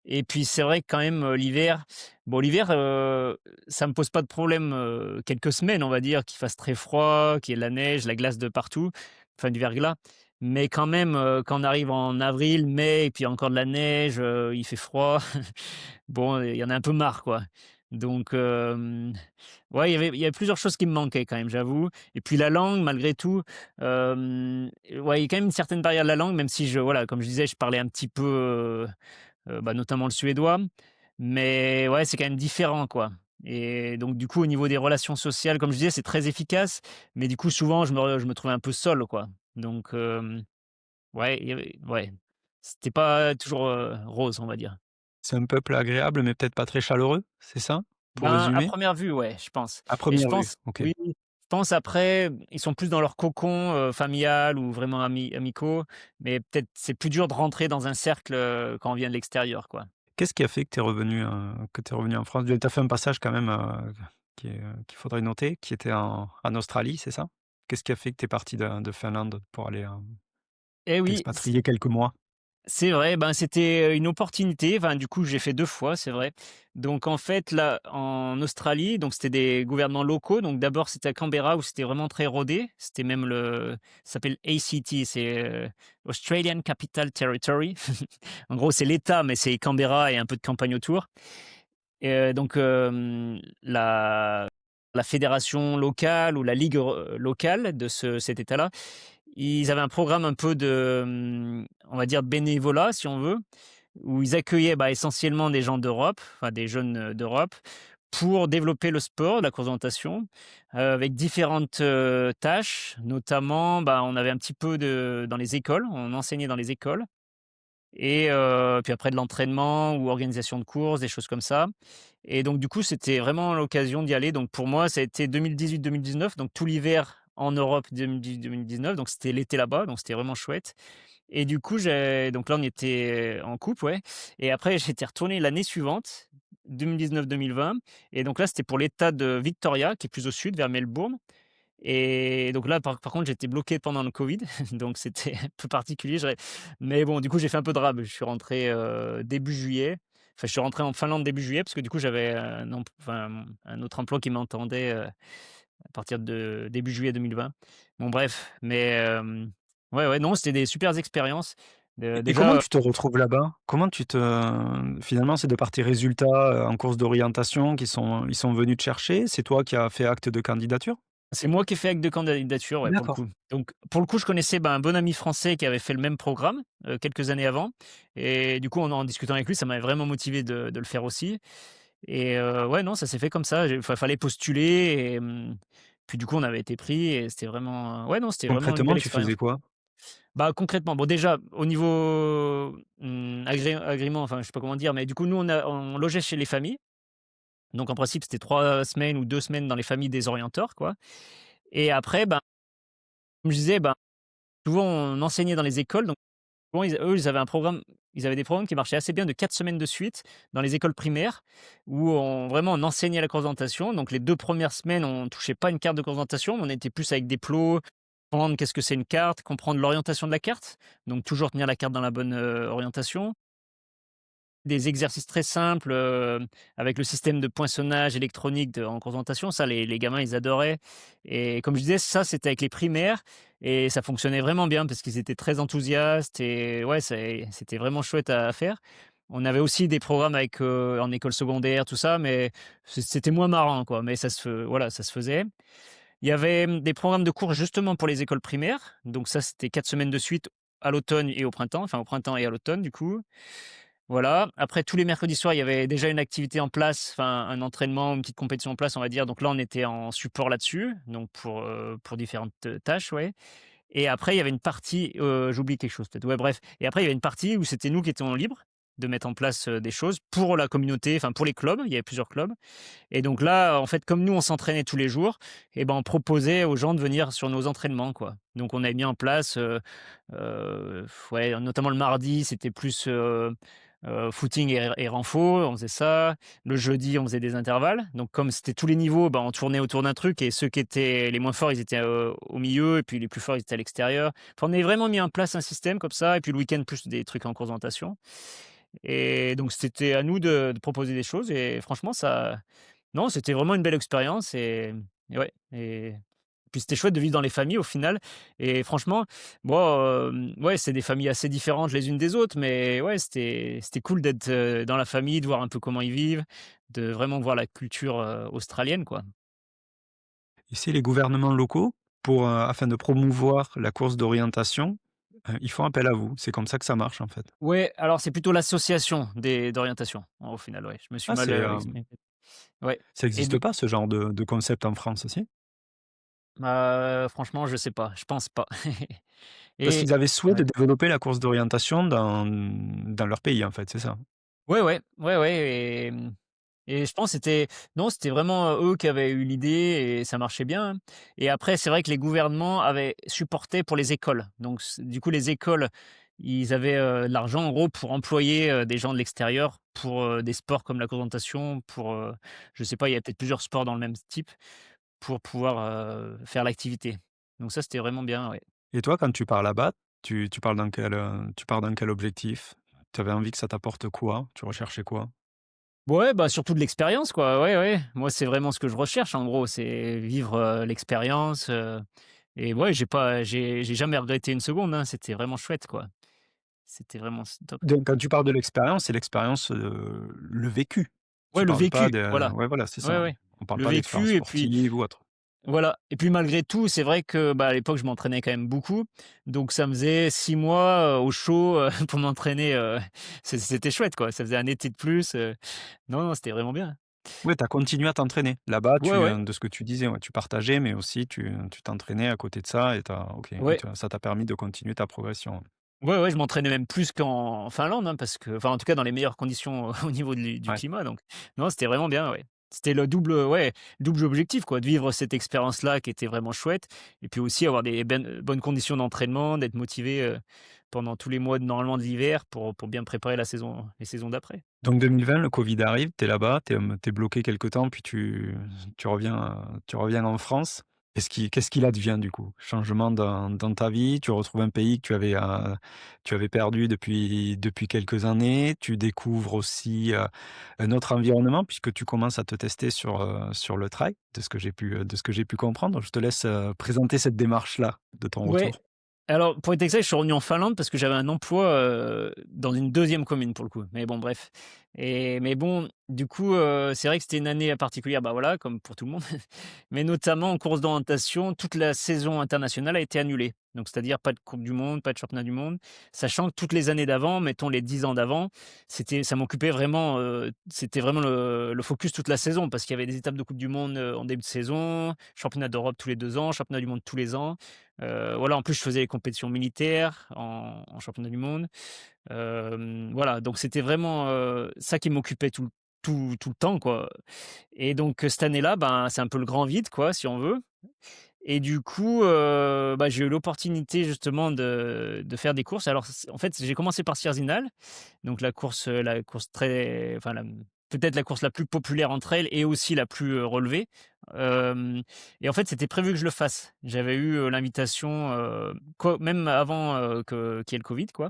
Et puis, c'est vrai que quand même, l'hiver, ça me pose pas de problème, quelques semaines, on va dire, qu'il fasse très froid, qu'il y ait de la neige, la glace de partout, enfin du verglas. Mais quand même, quand on arrive en avril, mai et puis encore de la neige, il fait froid, bon, il y en a un peu marre, quoi. Donc, ouais, il y avait plusieurs choses qui me manquaient quand même, j'avoue. Et puis la langue, malgré tout, ouais, il y a quand même une certaine barrière de la langue, même si voilà, comme je disais, je parlais un petit peu, notamment le suédois. Mais ouais, c'est quand même différent, quoi. Et donc du coup, au niveau des relations sociales, comme je disais, c'est très efficace, mais du coup, souvent, je me trouvais un peu seul, quoi. Donc ouais, ouais, c'était pas toujours, rose, on va dire. C'est un peuple agréable, mais peut-être pas très chaleureux, c'est ça? Pour À résumer? première vue, ouais, je pense. À Et je première vue, pense OK. oui, je pense après, ils sont plus dans leur cocon, familial ou vraiment amicaux, mais peut-être c'est plus dur de rentrer dans un cercle, quand on vient de l'extérieur, quoi. Qu'est-ce qui a fait que tu es revenu en France? Tu as fait un passage quand même, qu'il faudrait noter, qui était en Australie, c'est ça? Qu'est-ce qui a fait que tu es parti de Finlande pour aller, Eh oui, t'expatrier quelques mois? c'est vrai, c'était, une opportunité, enfin, du coup, j'ai fait 2 fois, c'est vrai. Donc en fait, là, en Australie, donc c'était des gouvernements locaux, donc d'abord, c'était à Canberra où c'était vraiment très rodé. C'était même ça s'appelle ACT, c'est, Australian Capital Territory. En gros, c'est l'État, mais c'est Canberra et un peu de campagne autour. Et donc la fédération locale ou la ligue locale de cet État-là, ils avaient un programme un peu de, on va dire, bénévolat, si on veut. où ils accueillaient, bah, essentiellement des gens d'Europe, enfin des jeunes, d'Europe, pour développer le sport, la course d'orientation, avec différentes, tâches. Notamment, bah, on avait un petit peu de dans les écoles, on enseignait dans les écoles et puis après de l'entraînement ou organisation de courses, des choses comme ça et donc du coup, c'était vraiment l'occasion d'y aller. Donc pour moi, ça a été 2018-2019, donc tout l'hiver en Europe 2018-2019, donc c'était l'été là-bas, donc c'était vraiment chouette et du coup, j'ai donc là, on était en couple, ouais et après j'étais retourné l'année suivante, 2019-2020 et donc là, c'était pour l'État de Victoria, qui est plus au sud, vers Melbourne et donc là, par contre, j'étais bloqué pendant le covid, donc c'était un peu particulier, mais bon, du coup, j'ai fait un peu de rab. Je suis rentré, début juillet. Enfin, je suis rentré en Finlande début juillet parce que du coup, j'avais un autre emploi qui m'attendait, à partir de début juillet 2020. Bon bref, mais ouais, ouais, non, c'était des supers expériences. Et comment Déjà, tu te retrouves là-bas? Comment tu te finalement, c'est de par tes résultats, en course d'orientation ils sont venus te chercher? C'est toi qui as fait acte de candidature? c'est moi qui ai fait acte de candidature, ouais, pour le D'accord. coup. Donc pour le coup, je connaissais, bah, un bon ami français qui avait fait le même programme, quelques années avant et du coup, en discutant avec lui, ça m'avait vraiment motivé de le faire aussi et ouais, non, ça s'est fait comme ça. Fallait postuler et puis du coup, on avait été pris et c'était vraiment, ouais, non, c'était vraiment une Concrètement, belle tu faisais expérience. quoi? Bah, concrètement, bon déjà au niveau, agrément, enfin, je sais pas comment dire, mais du coup, nous on logeait chez les familles. Donc en principe, c'était 3 semaines ou 2 semaines dans les familles des orienteurs, quoi et après, ben, comme je disais, ben, souvent on enseignait dans les écoles, donc souvent ils avaient un programme ils avaient des programmes qui marchaient assez bien de 4 semaines de suite dans les écoles primaires où on enseignait la course d'orientation. Donc les 2 premières semaines, on touchait pas une carte de course d'orientation, on était plus avec des plots, comprendre qu'est-ce que c'est une carte, comprendre l'orientation de la carte, donc toujours tenir la carte dans la bonne, orientation. Des exercices très simples, avec le système de poinçonnage électronique en contentation, ça les gamins ils adoraient et comme je disais, ça c'était avec les primaires et ça fonctionnait vraiment bien parce qu'ils étaient très enthousiastes et ouais, c'était vraiment chouette à faire. On avait aussi des programmes avec, en école secondaire tout ça, mais c'était moins marrant quoi, mais voilà, ça se faisait. Il y avait, des programmes de cours justement pour les écoles primaires, donc ça c'était 4 semaines de suite à l'automne et au printemps, enfin au printemps et à l'automne du coup. Voilà. Après, tous les mercredis soirs, il y avait déjà une activité en place, enfin un entraînement, une petite compétition en place, on va dire. Donc là, on était en support là-dessus, donc pour différentes, tâches, ouais. Et après, il y avait une partie, j'oublie quelque chose peut-être, ouais, bref. Et après, il y avait une partie où c'était nous qui étions libres de mettre en place, des choses pour la communauté, enfin pour les clubs, il y avait plusieurs clubs. Et donc là, en fait, comme nous, on s'entraînait tous les jours et ben, on proposait aux gens de venir sur nos entraînements, quoi. Donc on avait mis en place, ouais, notamment le mardi, c'était plus, footing et renfo, on faisait ça. Le jeudi, on faisait des intervalles. Donc comme c'était tous les niveaux, bah, on tournait autour d'un truc et ceux qui étaient les moins forts, ils étaient, au milieu et puis les plus forts, ils étaient à l'extérieur. Enfin, on avait vraiment mis en place un système comme ça et puis le week-end, plus des trucs en course d'orientation et donc c'était à nous de proposer des choses et franchement ça non, c'était vraiment une belle expérience et ouais et puis c'était chouette de vivre dans les familles au final et franchement, moi, ouais, c'est des familles assez différentes les unes des autres, mais ouais, c'était cool d'être, dans la famille, de voir un peu comment ils vivent, de vraiment voir la culture, australienne, quoi. Ici, les gouvernements locaux, afin de promouvoir la course d'orientation, ils font appel à vous. C'est comme ça que ça marche, en fait. Ouais, alors c'est plutôt l'association des d'orientation, au final, ouais, je me suis Ah, mal, exprimé. Ouais ça et existe du pas ce genre de concept en France aussi? franchement, je sais pas, je pense pas Parce et qu'ils avaient souhait de ouais. développer la course d'orientation dans leur pays, en fait, c'est ça? Ouais, ouais, ouais, ouais et je pense que c'était non, c'était vraiment, eux qui avaient eu l'idée et ça marchait bien, hein et après c'est vrai que les gouvernements avaient supporté pour les écoles. Donc du coup les écoles, ils avaient, de l'argent en gros pour employer, des gens de l'extérieur pour, des sports comme la natation, pour, je sais pas, il y a peut-être plusieurs sports dans le même type pour pouvoir, faire l'activité. Donc ça, c'était vraiment bien, ouais. Et toi, quand tu pars là-bas, tu parles tu pars dans quel objectif? Tu avais envie que ça t'apporte quoi? Tu recherchais quoi? Ouais, bah, surtout de l'expérience, quoi. Ouais, ouais. Moi, c'est vraiment ce que je recherche, en gros, c'est vivre, l'expérience, et ouais, j'ai jamais regretté une seconde, hein. C'était vraiment chouette, quoi. C'était vraiment top. Donc quand tu parles de l'expérience, c'est l'expérience, le vécu. Ouais, Tu le parles pas vécu, de voilà. ouais, voilà, c'est Ouais, ça. ouais. On parle Le pas d'expérience vécu et puis sportive ou autre. Voilà et puis malgré tout, c'est vrai que, bah, à l'époque, je m'entraînais quand même beaucoup, donc ça me faisait 6 mois, au chaud, pour m'entraîner, c'était chouette, quoi. Ça faisait un été de plus, non, non, c'était vraiment bien. Ouais, tu as continué à t'entraîner. Là-bas, Ouais, ouais, de ce que tu disais, ouais, tu partageais, mais aussi tu t'entraînais à côté de ça et OK, oui, ouais, ça t'a permis de continuer ta progression. ouais, ouais, je m'entraînais même plus qu'en Finlande, hein, parce que enfin, en tout cas, dans les meilleures conditions, au niveau du Ouais. climat, donc non, c'était vraiment bien, ouais. C'était le double, ouais, double objectif, quoi, de vivre cette expérience-là qui était vraiment chouette et puis aussi avoir des bonnes conditions d'entraînement, d'être motivé, pendant tous les mois, normalement, de l'hiver pour bien préparer les saisons d'après. Donc 2020, le Covid arrive, tu es là-bas, tu es bloqué quelque temps, puis tu reviens en France. Qu'est-ce qu'il advient du coup? Changement dans ta vie, tu retrouves un pays que tu avais perdu depuis quelques années. Tu découvres aussi, un autre environnement puisque tu commences à te tester sur le trail, de ce que j'ai pu comprendre. Je te laisse, présenter cette démarche-là de ton Ouais. retour. Alors, pour être exact, je suis revenu en Finlande parce que j'avais un emploi, dans une deuxième commune pour le coup. Mais bon, bref. Mais bon, du coup, c'est vrai que c'était une année particulière, bah, voilà, comme pour tout le monde. Mais notamment en course d'orientation, toute la saison internationale a été annulée. Donc c'est-à-dire pas de coupe du monde, pas de championnat du monde, sachant que toutes les années d'avant, mettons les 10 ans d'avant, ça m'occupait vraiment, c'était vraiment le focus toute la saison parce qu'il y avait des étapes de coupe du monde, en début de saison, championnat d'Europe tous les 2 ans, championnat du monde tous les ans. Voilà, en plus, je faisais les compétitions militaires en championnat du monde. Voilà, donc c'était vraiment, ça qui m'occupait tout le temps, quoi et donc cette année-là, ben, c'est un peu le grand vide, quoi, si on veut et du coup, bah, j'ai eu l'opportunité justement de faire des courses. Alors en fait, j'ai commencé par Sierzinal, donc la course très enfin peut-être la course la plus populaire entre elles et aussi la plus, relevée. Hem et en fait, c'était prévu que je le fasse. J'avais eu, l'invitation, même avant, qu'il y ait le covid, quoi.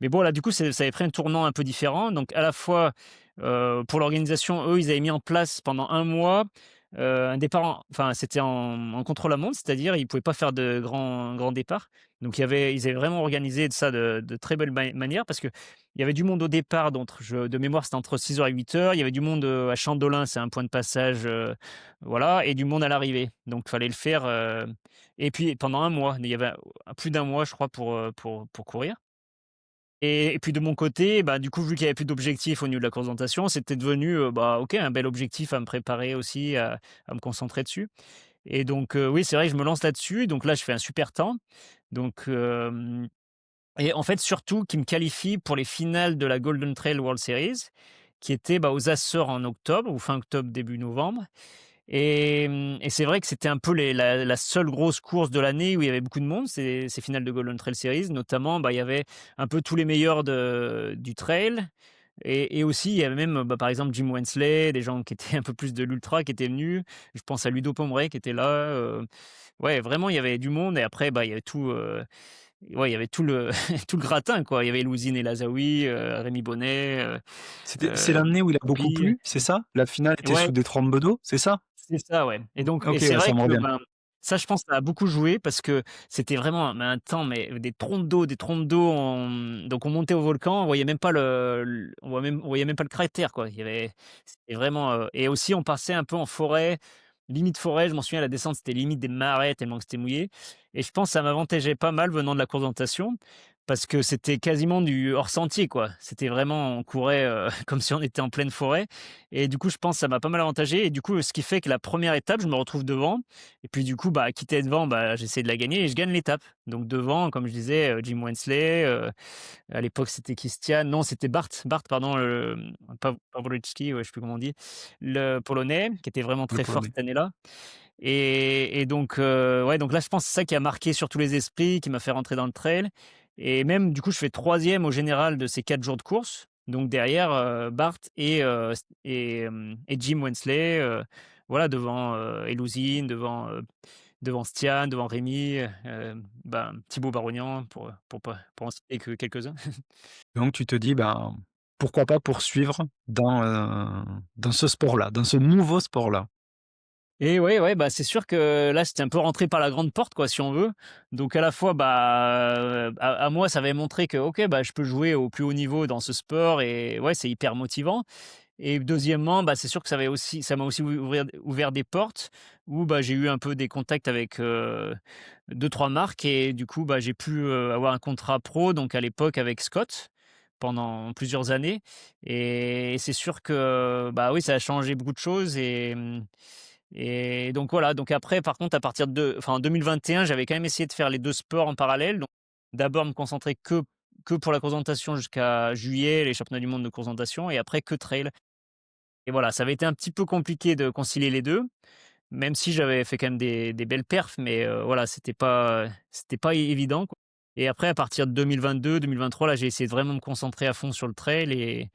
Mais bon, là, du coup, ça avait pris un tournant un peu différent. Donc à la fois, pour l'organisation, eux, ils avaient mis en place pendant un mois, un départ enfin, c'était en contre-la-montre, c'est-à-dire ils pouvaient pas faire de grands départs. Donc ils avaient vraiment organisé ça de très belle manière parce qu'il y avait du monde au départ, donc de mémoire, c'était entre 6 heures et 8 heures. Il y avait du monde, à Chandolin, c'est un point de passage, voilà et du monde à l'arrivée. Donc il fallait le faire, et puis pendant un mois. Il y avait plus d'un mois, je crois, pour courir. Et puis de mon côté, bah, du coup, vu qu'il y avait plus d'objectifs au niveau de la présentation, c'était devenu, bah, OK, un bel objectif à me préparer aussi, à me concentrer dessus et donc oui, c'est vrai que je me lance là-dessus, donc là, je fais un super temps, donc et en fait, surtout qui me qualifie pour les finales de la Golden Trail World Series qui étaient, bah, aux Açores en octobre ou fin octobre, début novembre et c'est vrai que c'était un peu la seule grosse course de l'année où il y avait beaucoup de monde, ces finales de Golden Trail Series. Notamment, bah, il y avait un peu tous les meilleurs du trail et aussi il y avait même, bah, par exemple Jim Wensley, des gens qui étaient un peu plus de l'ultra qui étaient venus. Je pense à Ludo Pombray qui était là, ouais, vraiment il y avait du monde et après, bah, il y avait tout, ouais, il y avait tout le tout le gratin, quoi. Il y avait Louzine El Azaoui, Rémi Bonnet, C'est l'année où il a beaucoup Boubi. plu, c'est ça? La finale était Ouais. sous des trombes d'eau, c'est ça? C'est ça, ouais et OK, c'est ouais, vrai ça me que, revient. ben, ça, je pense, ça a beaucoup joué parce que c'était vraiment un temps, mais des trompes d'eau donc on montait au volcan, on voyait même pas on voyait même pas le cratère, quoi. C'était vraiment, et aussi on passait un peu en forêt, limite forêt, je m'en souviens, la descente, c'était limite des marais tellement que c'était mouillé et je pense que ça m'avantageait pas mal venant de la course d'orientation parce que c'était quasiment du hors sentier, quoi. C'était vraiment on courait, comme si on était en pleine forêt et du coup, je pense que ça m'a pas mal avantagé et du coup, ce qui fait que la première étape, je me retrouve devant et puis du coup, bah, quitte à être devant, bah, j'essaie de la gagner et je gagne l'étape. Donc devant, comme je disais, Jim Wensley, à l'époque, c'était Christian non, c'était Bart pardon, Pawlowski, ouais, je sais plus comment on dit, le Polonais qui était vraiment Le très fort Polonais. cette année-là et donc ouais, donc là, je pense que c'est ça qui a marqué sur tous les esprits, qui m'a fait rentrer dans le trail et même du coup, je fais troisième au général de ces 4 jours de course. Donc derrière, Bart et Jim Wensley, voilà devant, Elouzine, devant Stian, devant Rémi, ben, Thibaut Barognan pour en citer que quelques-uns. Donc tu te dis: «Ben, pourquoi pas poursuivre dans ce sport-là, dans ce nouveau sport-là?» Et ouais, ouais, bah, c'est sûr que là, c'était un peu rentré par la grande porte, quoi, si on veut. Donc à la fois, bah, à moi, ça avait montré que, OK, bah, je peux jouer au plus haut niveau dans ce sport et ouais, c'est hyper motivant. Et deuxièmement, bah, c'est sûr que ça m'a aussi ouvert des portes où, bah, j'ai eu un peu des contacts avec, 2-3 marques et du coup, bah, j'ai pu, avoir un contrat pro, donc à l'époque avec Scott, pendant plusieurs années et c'est sûr que, bah, oui, ça a changé beaucoup de choses et donc voilà, donc après par contre à partir de enfin en 2021, j'avais quand même essayé de faire les 2 sports en parallèle, donc d'abord me concentrer que pour la course d'orientation jusqu'à juillet, les championnats du monde de course d'orientation et après que trail et voilà, ça avait été un petit peu compliqué de concilier les 2, même si j'avais fait quand même des belles perfs, mais voilà, c'était pas évident, quoi et après à partir de 2022-2023, là, j'ai essayé de vraiment me concentrer à fond sur le trail et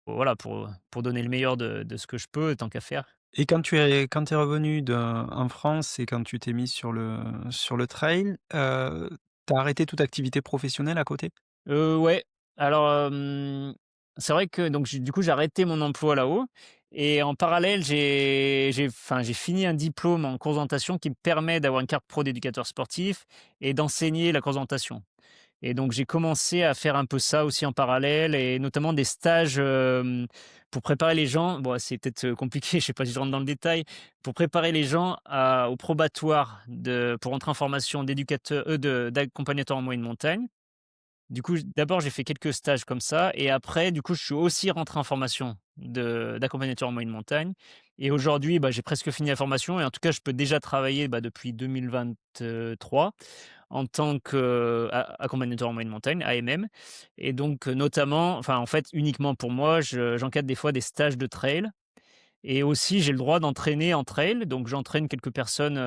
voilà, pour donner le meilleur de ce que je peux, tant qu'à faire. Et quand tu es revenu en France et quand tu t'es mis sur le trail, tu as arrêté toute activité professionnelle à côté? Ouais, alors, c'est vrai que donc du coup, j'ai arrêté mon emploi là-haut et en parallèle, j'ai fini un diplôme en course d'orientation qui me permet d'avoir une carte pro d'éducateur sportif et d'enseigner la course d'orientation et donc j'ai commencé à faire un peu ça aussi en parallèle et notamment des stages, pour préparer les gens bon, c'est peut-être, compliqué, je sais pas si je rentre dans le détail, pour préparer les gens au probatoire pour entrer en formation d'accompagnateur en moyenne montagne. Du coup, d'abord, j'ai fait quelques stages comme ça et après, du coup, je suis aussi rentré en formation d'accompagnateur en moyenne montagne et aujourd'hui, bah, j'ai presque fini la formation et en tout cas, je peux déjà travailler, bah, depuis 2023 en tant qu'accompagnateur en moyenne montagne, AMM et donc notamment enfin, en fait, uniquement pour moi, j'encadre des fois des stages de trail et aussi, j'ai le droit d'entraîner en trail, donc j'entraîne quelques personnes,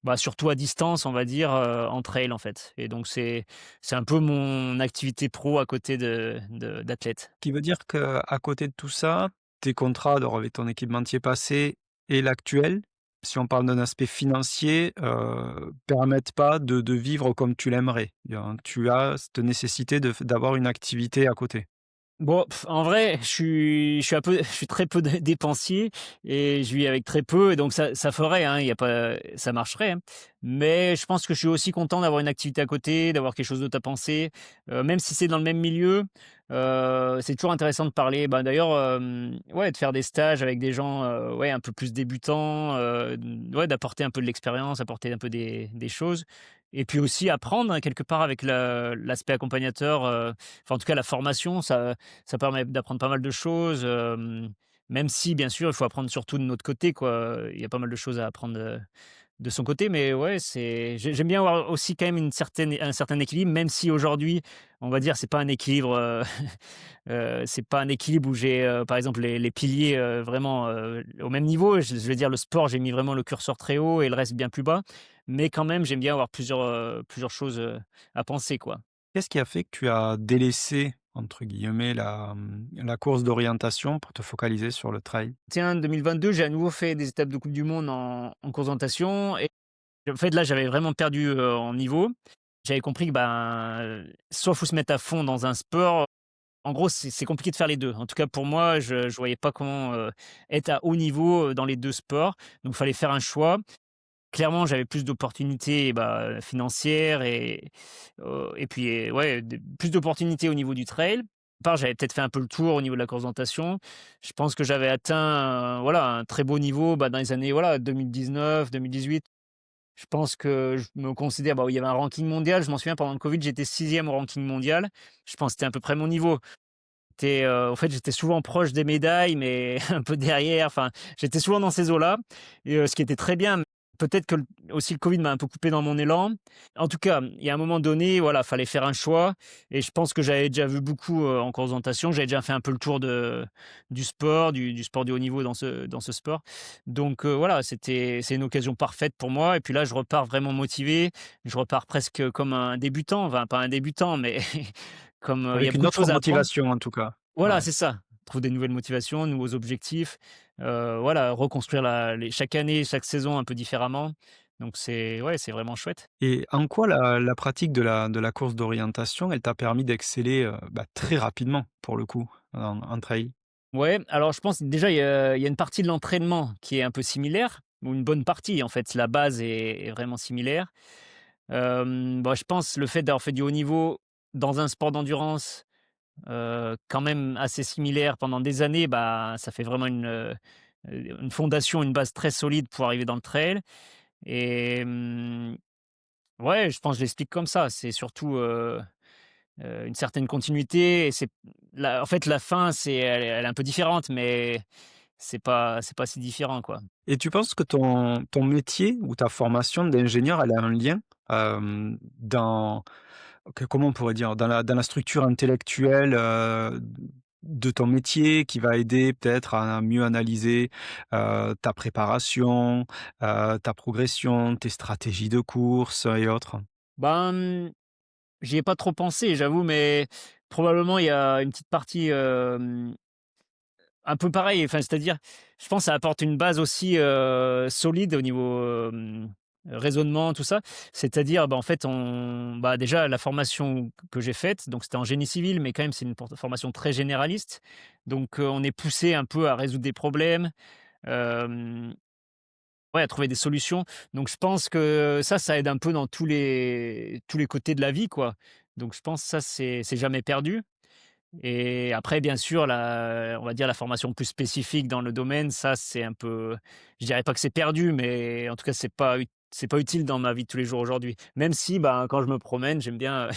bah, surtout à distance, on va dire, en trail, en fait et donc c'est un peu mon activité pro à côté d'athlète. Qui veut dire qu'à côté de tout ça, tes contrats, alors avec ton équipementier passé et l'actuel, si on parle d'un aspect financier, permettent pas de vivre comme tu l'aimerais. Tu as cette nécessité d'avoir une activité à côté. Bon, en vrai, je suis très peu dépensier et je vis avec très peu et donc ça ferait, hein, il y a pas ça marcherait, hein. Mais je pense que je suis aussi content d'avoir une activité à côté, d'avoir quelque chose d'autre à penser, même si c'est dans le même milieu, c'est toujours intéressant de parler, bah, d'ailleurs, ouais, de faire des stages avec des gens, ouais, un peu plus débutants, ouais, d'apporter un peu de l'expérience, apporter un peu des choses et puis aussi apprendre, hein, quelque part avec l'aspect accompagnateur, enfin, en tout cas la formation, ça permet d'apprendre pas mal de choses, même si bien sûr, il faut apprendre surtout de notre côté, quoi. Il y a pas mal de choses à apprendre, de son côté, mais ouais, j'aime bien avoir aussi quand même un certain équilibre, même si aujourd'hui, on va dire, c'est pas un équilibre, c'est pas un équilibre où j'ai, par exemple les piliers, vraiment, au même niveau. Je veux dire le sport, j'ai mis vraiment le curseur très haut et le reste bien plus bas, mais quand même, j'aime bien avoir plusieurs choses, à penser, quoi. Qu'est-ce qui a fait que tu as «délaissé» entre guillemets la course d'orientation pour te focaliser sur le trail? Tiens, 2022, j'ai à nouveau fait des étapes de coupe du monde en course d'orientation et en fait, là, j'avais vraiment perdu, en niveau. J'avais compris que, ben, soit faut se mettre à fond dans un sport. En gros, c'est compliqué de faire les 2. En tout cas, pour moi, je voyais pas comment, être à haut niveau, dans les 2 sports. Donc il fallait faire un choix. Clairement, j'avais plus d'opportunités, bah, financières et puis, ouais, plus d'opportunités au niveau du trail. Part, j'avais peut-être fait un peu le tour au niveau de la course d'orientation. Je pense que j'avais atteint, voilà, un très beau niveau, bah, dans les années, voilà, 2019-2018. Je pense que je me considère bah, il y avait un ranking mondial. Je m'en souviens pendant le covid, j'étais 6e au ranking mondial. Je pense que c'était à peu près mon niveau. En fait, j'étais souvent proche des médailles, mais un peu derrière. Enfin, j'étais souvent dans ces eaux-là et ce qui était très bien. Peut-être que aussi le Covid m'a un peu coupé dans mon élan. En tout cas, il y a un moment donné, voilà, fallait faire un choix et je pense que j'avais déjà vu beaucoup, en course d'orientation. J'avais déjà fait un peu le tour du sport, du sport de haut niveau dans ce sport. Donc voilà, c'est une occasion parfaite pour moi et puis là, je repars vraiment motivé. Je repars presque comme un débutant, enfin pas un débutant, mais comme, il y a Avec une beaucoup de autre choses à apprendre. motivation en tout cas. Voilà, Ouais. c'est ça. Trouver des nouvelles motivations, de nouveaux objectifs, voilà, reconstruire chaque année, chaque saison un peu différemment. Donc ouais, c'est vraiment chouette. Et en quoi la pratique de la course d'orientation, elle t'a permis d'exceller, bah, très rapidement pour le coup en trail? Ouais, alors je pense déjà il y a une partie de l'entraînement qui est un peu similaire, ou une bonne partie en fait, la base est vraiment similaire. Bah, je pense le fait d'avoir fait du haut niveau dans un sport d'endurance, quand même assez similaires pendant des années, bah, ça fait vraiment une fondation, une base très solide pour arriver dans le trail et ouais, je pense que je l'explique comme ça. C'est surtout, une certaine continuité et c'est la en fait, la fin, elle est un peu différente, mais c'est pas si différent, quoi. Et tu penses que ton métier ou ta formation d'ingénieur, elle a un lien, dans comment on pourrait dire? Dans la structure intellectuelle, de ton métier qui va aider peut-être à mieux analyser, ta préparation, ta progression, tes stratégies de course et autres? Ben, j'y ai pas trop pensé, j'avoue, mais probablement il y a une petite partie, un peu pareil, enfin, c'est-à-dire, je pense que ça apporte une base aussi, solide au niveau, raisonnement, tout ça. C'est-à-dire, bah, en fait, déjà la formation que j'ai faite, donc c'était en génie civil, mais quand même c'est une formation très généraliste. Donc, on est poussé un peu à résoudre des problèmes, hem, ouais, à trouver des solutions. Donc je pense que ça aide un peu dans tous les côtés de la vie, quoi. Donc je pense que ça c'est jamais perdu. Et après, bien sûr, on va dire la formation plus spécifique dans le domaine, ça, c'est un peu, je dirais pas que c'est perdu, mais en tout cas, c'est pas utile dans ma vie de tous les jours aujourd'hui. Même si, bah, quand je me promène, j'aime bien,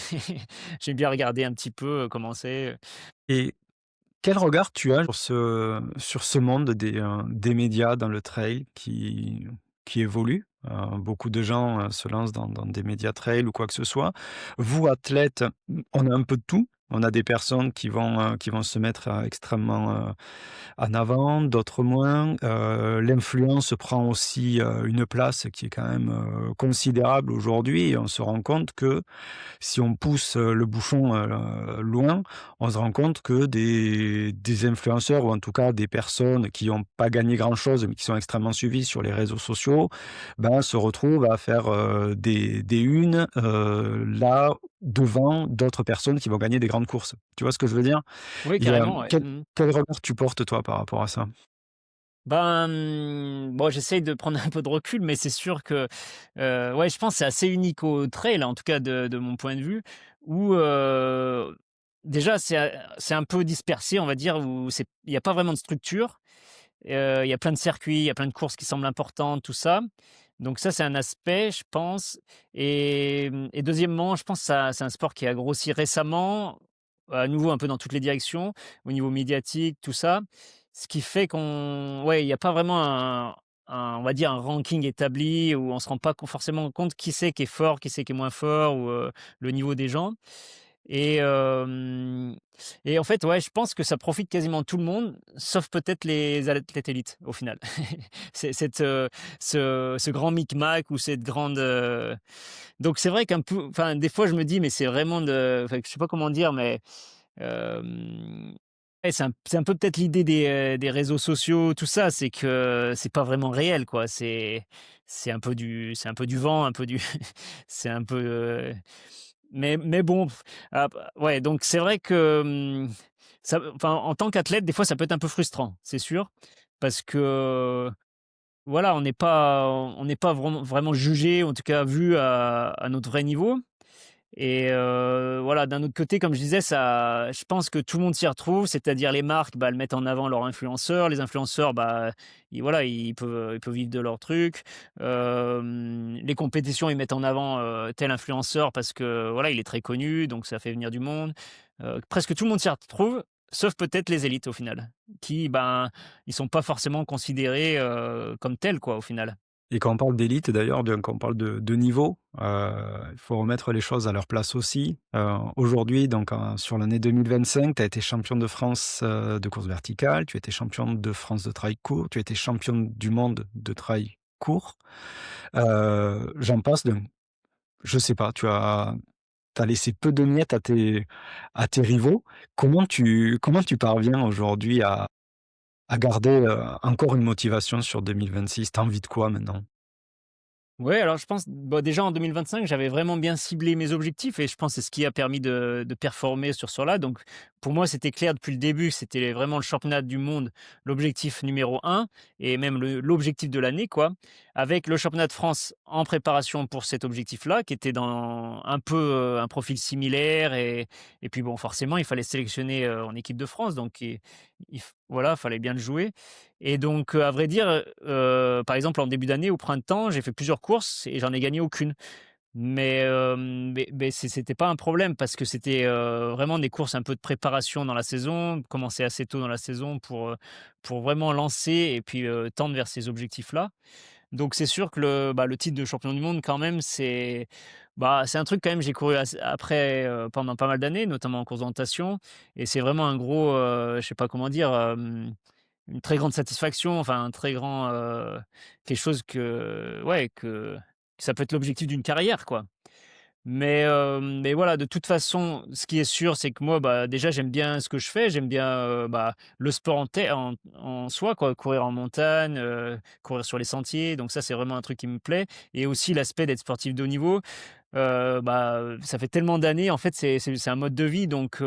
j'aime bien regarder un petit peu, comment c'est. Et quel regard tu as sur ce monde des médias dans le trail qui évolue? Beaucoup de gens, se lancent dans des médias trail ou quoi que ce soit. Vous, athlètes, on a un peu de tout. On a des personnes qui vont se mettre, extrêmement, en avant, d'autres moins. L'influence prend aussi, une place qui est quand même, considérable aujourd'hui et on se rend compte que si on pousse, le bouchon, loin, on se rend compte que des influenceurs ou en tout cas des personnes qui ont pas gagné grand-chose, mais qui sont extrêmement suivies sur les réseaux sociaux, ben, se retrouvent à faire, des unes, là, devant d'autres personnes qui vont gagner des grandes courses. Tu vois ce que je veux dire? Oui, Il y a carrément, ouais. Mmh. quel regard tu portes toi par rapport à ça? Ben, bon, j'essaye de prendre un peu de recul, mais c'est sûr que, ouais, je pense que c'est assez unique au trail, en tout cas de mon point de vue, où, déjà c'est un peu dispersé, on va dire, où il y a pas vraiment de structure. Il y a plein de circuits, il y a plein de courses qui semblent importantes, tout ça. Donc ça, c'est un aspect, je pense et deuxièmement, je pense que ça c'est un sport qui a grossi récemment, à nouveau un peu dans toutes les directions, au niveau médiatique, tout ça. Ce qui fait il y a pas vraiment on va dire un ranking établi où on se rend pas forcément compte qui c'est qui est fort, qui c'est qui est moins fort ou, le niveau des gens. Et et en fait, ouais, je pense que ça profite quasiment tout le monde, sauf peut-être les athlètes élites, au final. C'est ce grand micmac ou cette grande, donc c'est vrai qu'un peu enfin, des fois, je me dis: «Mais c'est vraiment enfin, je sais pas comment dire, mais ouais, c'est un peu peut-être l'idée des réseaux sociaux, tout ça, c'est que c'est pas vraiment réel, quoi. C'est un peu du vent, un peu du c'est un peu, mais bon, ouais, donc c'est vrai que, ça enfin, en tant qu'athlète, des fois, ça peut être un peu frustrant, c'est sûr, parce que, voilà, on n'est pas vraiment jugé, en tout cas vu à notre vrai niveau. Et voilà, d'un autre côté, comme je disais, je pense que tout le monde s'y retrouve, c'est-à-dire les marques, bah, elles mettent en avant leurs influenceurs. Les influenceurs, bah, voilà, ils peuvent vivre de leur truc. Les compétitions, ils mettent en avant, tel influenceur parce que, voilà, il est très connu, donc ça fait venir du monde. Presque tout le monde s'y retrouve, sauf peut-être les élites au final, qui, ben, ils sont pas forcément considérés, comme tels, quoi, au final. Et quand on parle d'élite d'ailleurs, bien quand on parle de niveau, il faut remettre les choses à leur place aussi. Aujourd'hui donc sur l'année 2025, tu as été champion de France, de course verticale, tu étais champion de France de trail court, tu étais championne du monde de trail court. J'en passe donc je sais pas, tu as laissé peu de miettes à tes rivaux. Comment tu parviens aujourd'hui à garder, encore une motivation sur 2026? Tu as envie de quoi maintenant? Ouais, alors je pense, bah, déjà en 2025, j'avais vraiment bien ciblé mes objectifs et je pense que c'est ce qui a permis de performer sur cela. Donc pour moi, c'était clair depuis le début que c'était vraiment le championnat du monde, l'objectif numéro un et même l'objectif de l'année, quoi. Avec le championnat de France en préparation pour cet objectif-là, qui était dans un peu, un profil similaire et puis bon, forcément, il fallait sélectionner, en équipe de France donc voilà, fallait bien le jouer et donc à vrai dire, par exemple, en début d'année, au printemps, j'ai fait plusieurs courses et j'en ai gagné aucune. Mais c'était pas un problème parce que c'était, vraiment des courses un peu de préparation dans la saison, commencer assez tôt dans la saison pour vraiment lancer et puis, tendre vers ces objectifs-là. Donc c'est sûr que le titre de champion du monde quand même c'est un truc quand même j'ai couru après, pendant pas mal d'années, notamment en course d'orientation et c'est vraiment un gros, je sais pas comment dire, une très grande satisfaction, enfin un très grand, quelque chose que ouais, que ça peut être l'objectif d'une carrière, quoi. Mais voilà, de toute façon, ce qui est sûr, c'est que moi, bah, déjà, j'aime bien ce que je fais. J'aime bien, bah, le sport en soi, quoi, courir en montagne, courir sur les sentiers. Donc ça, c'est vraiment un truc qui me plaît et aussi l'aspect d'être sportif de haut niveau. Bah, ça fait tellement d'années, en fait, c'est un mode de vie donc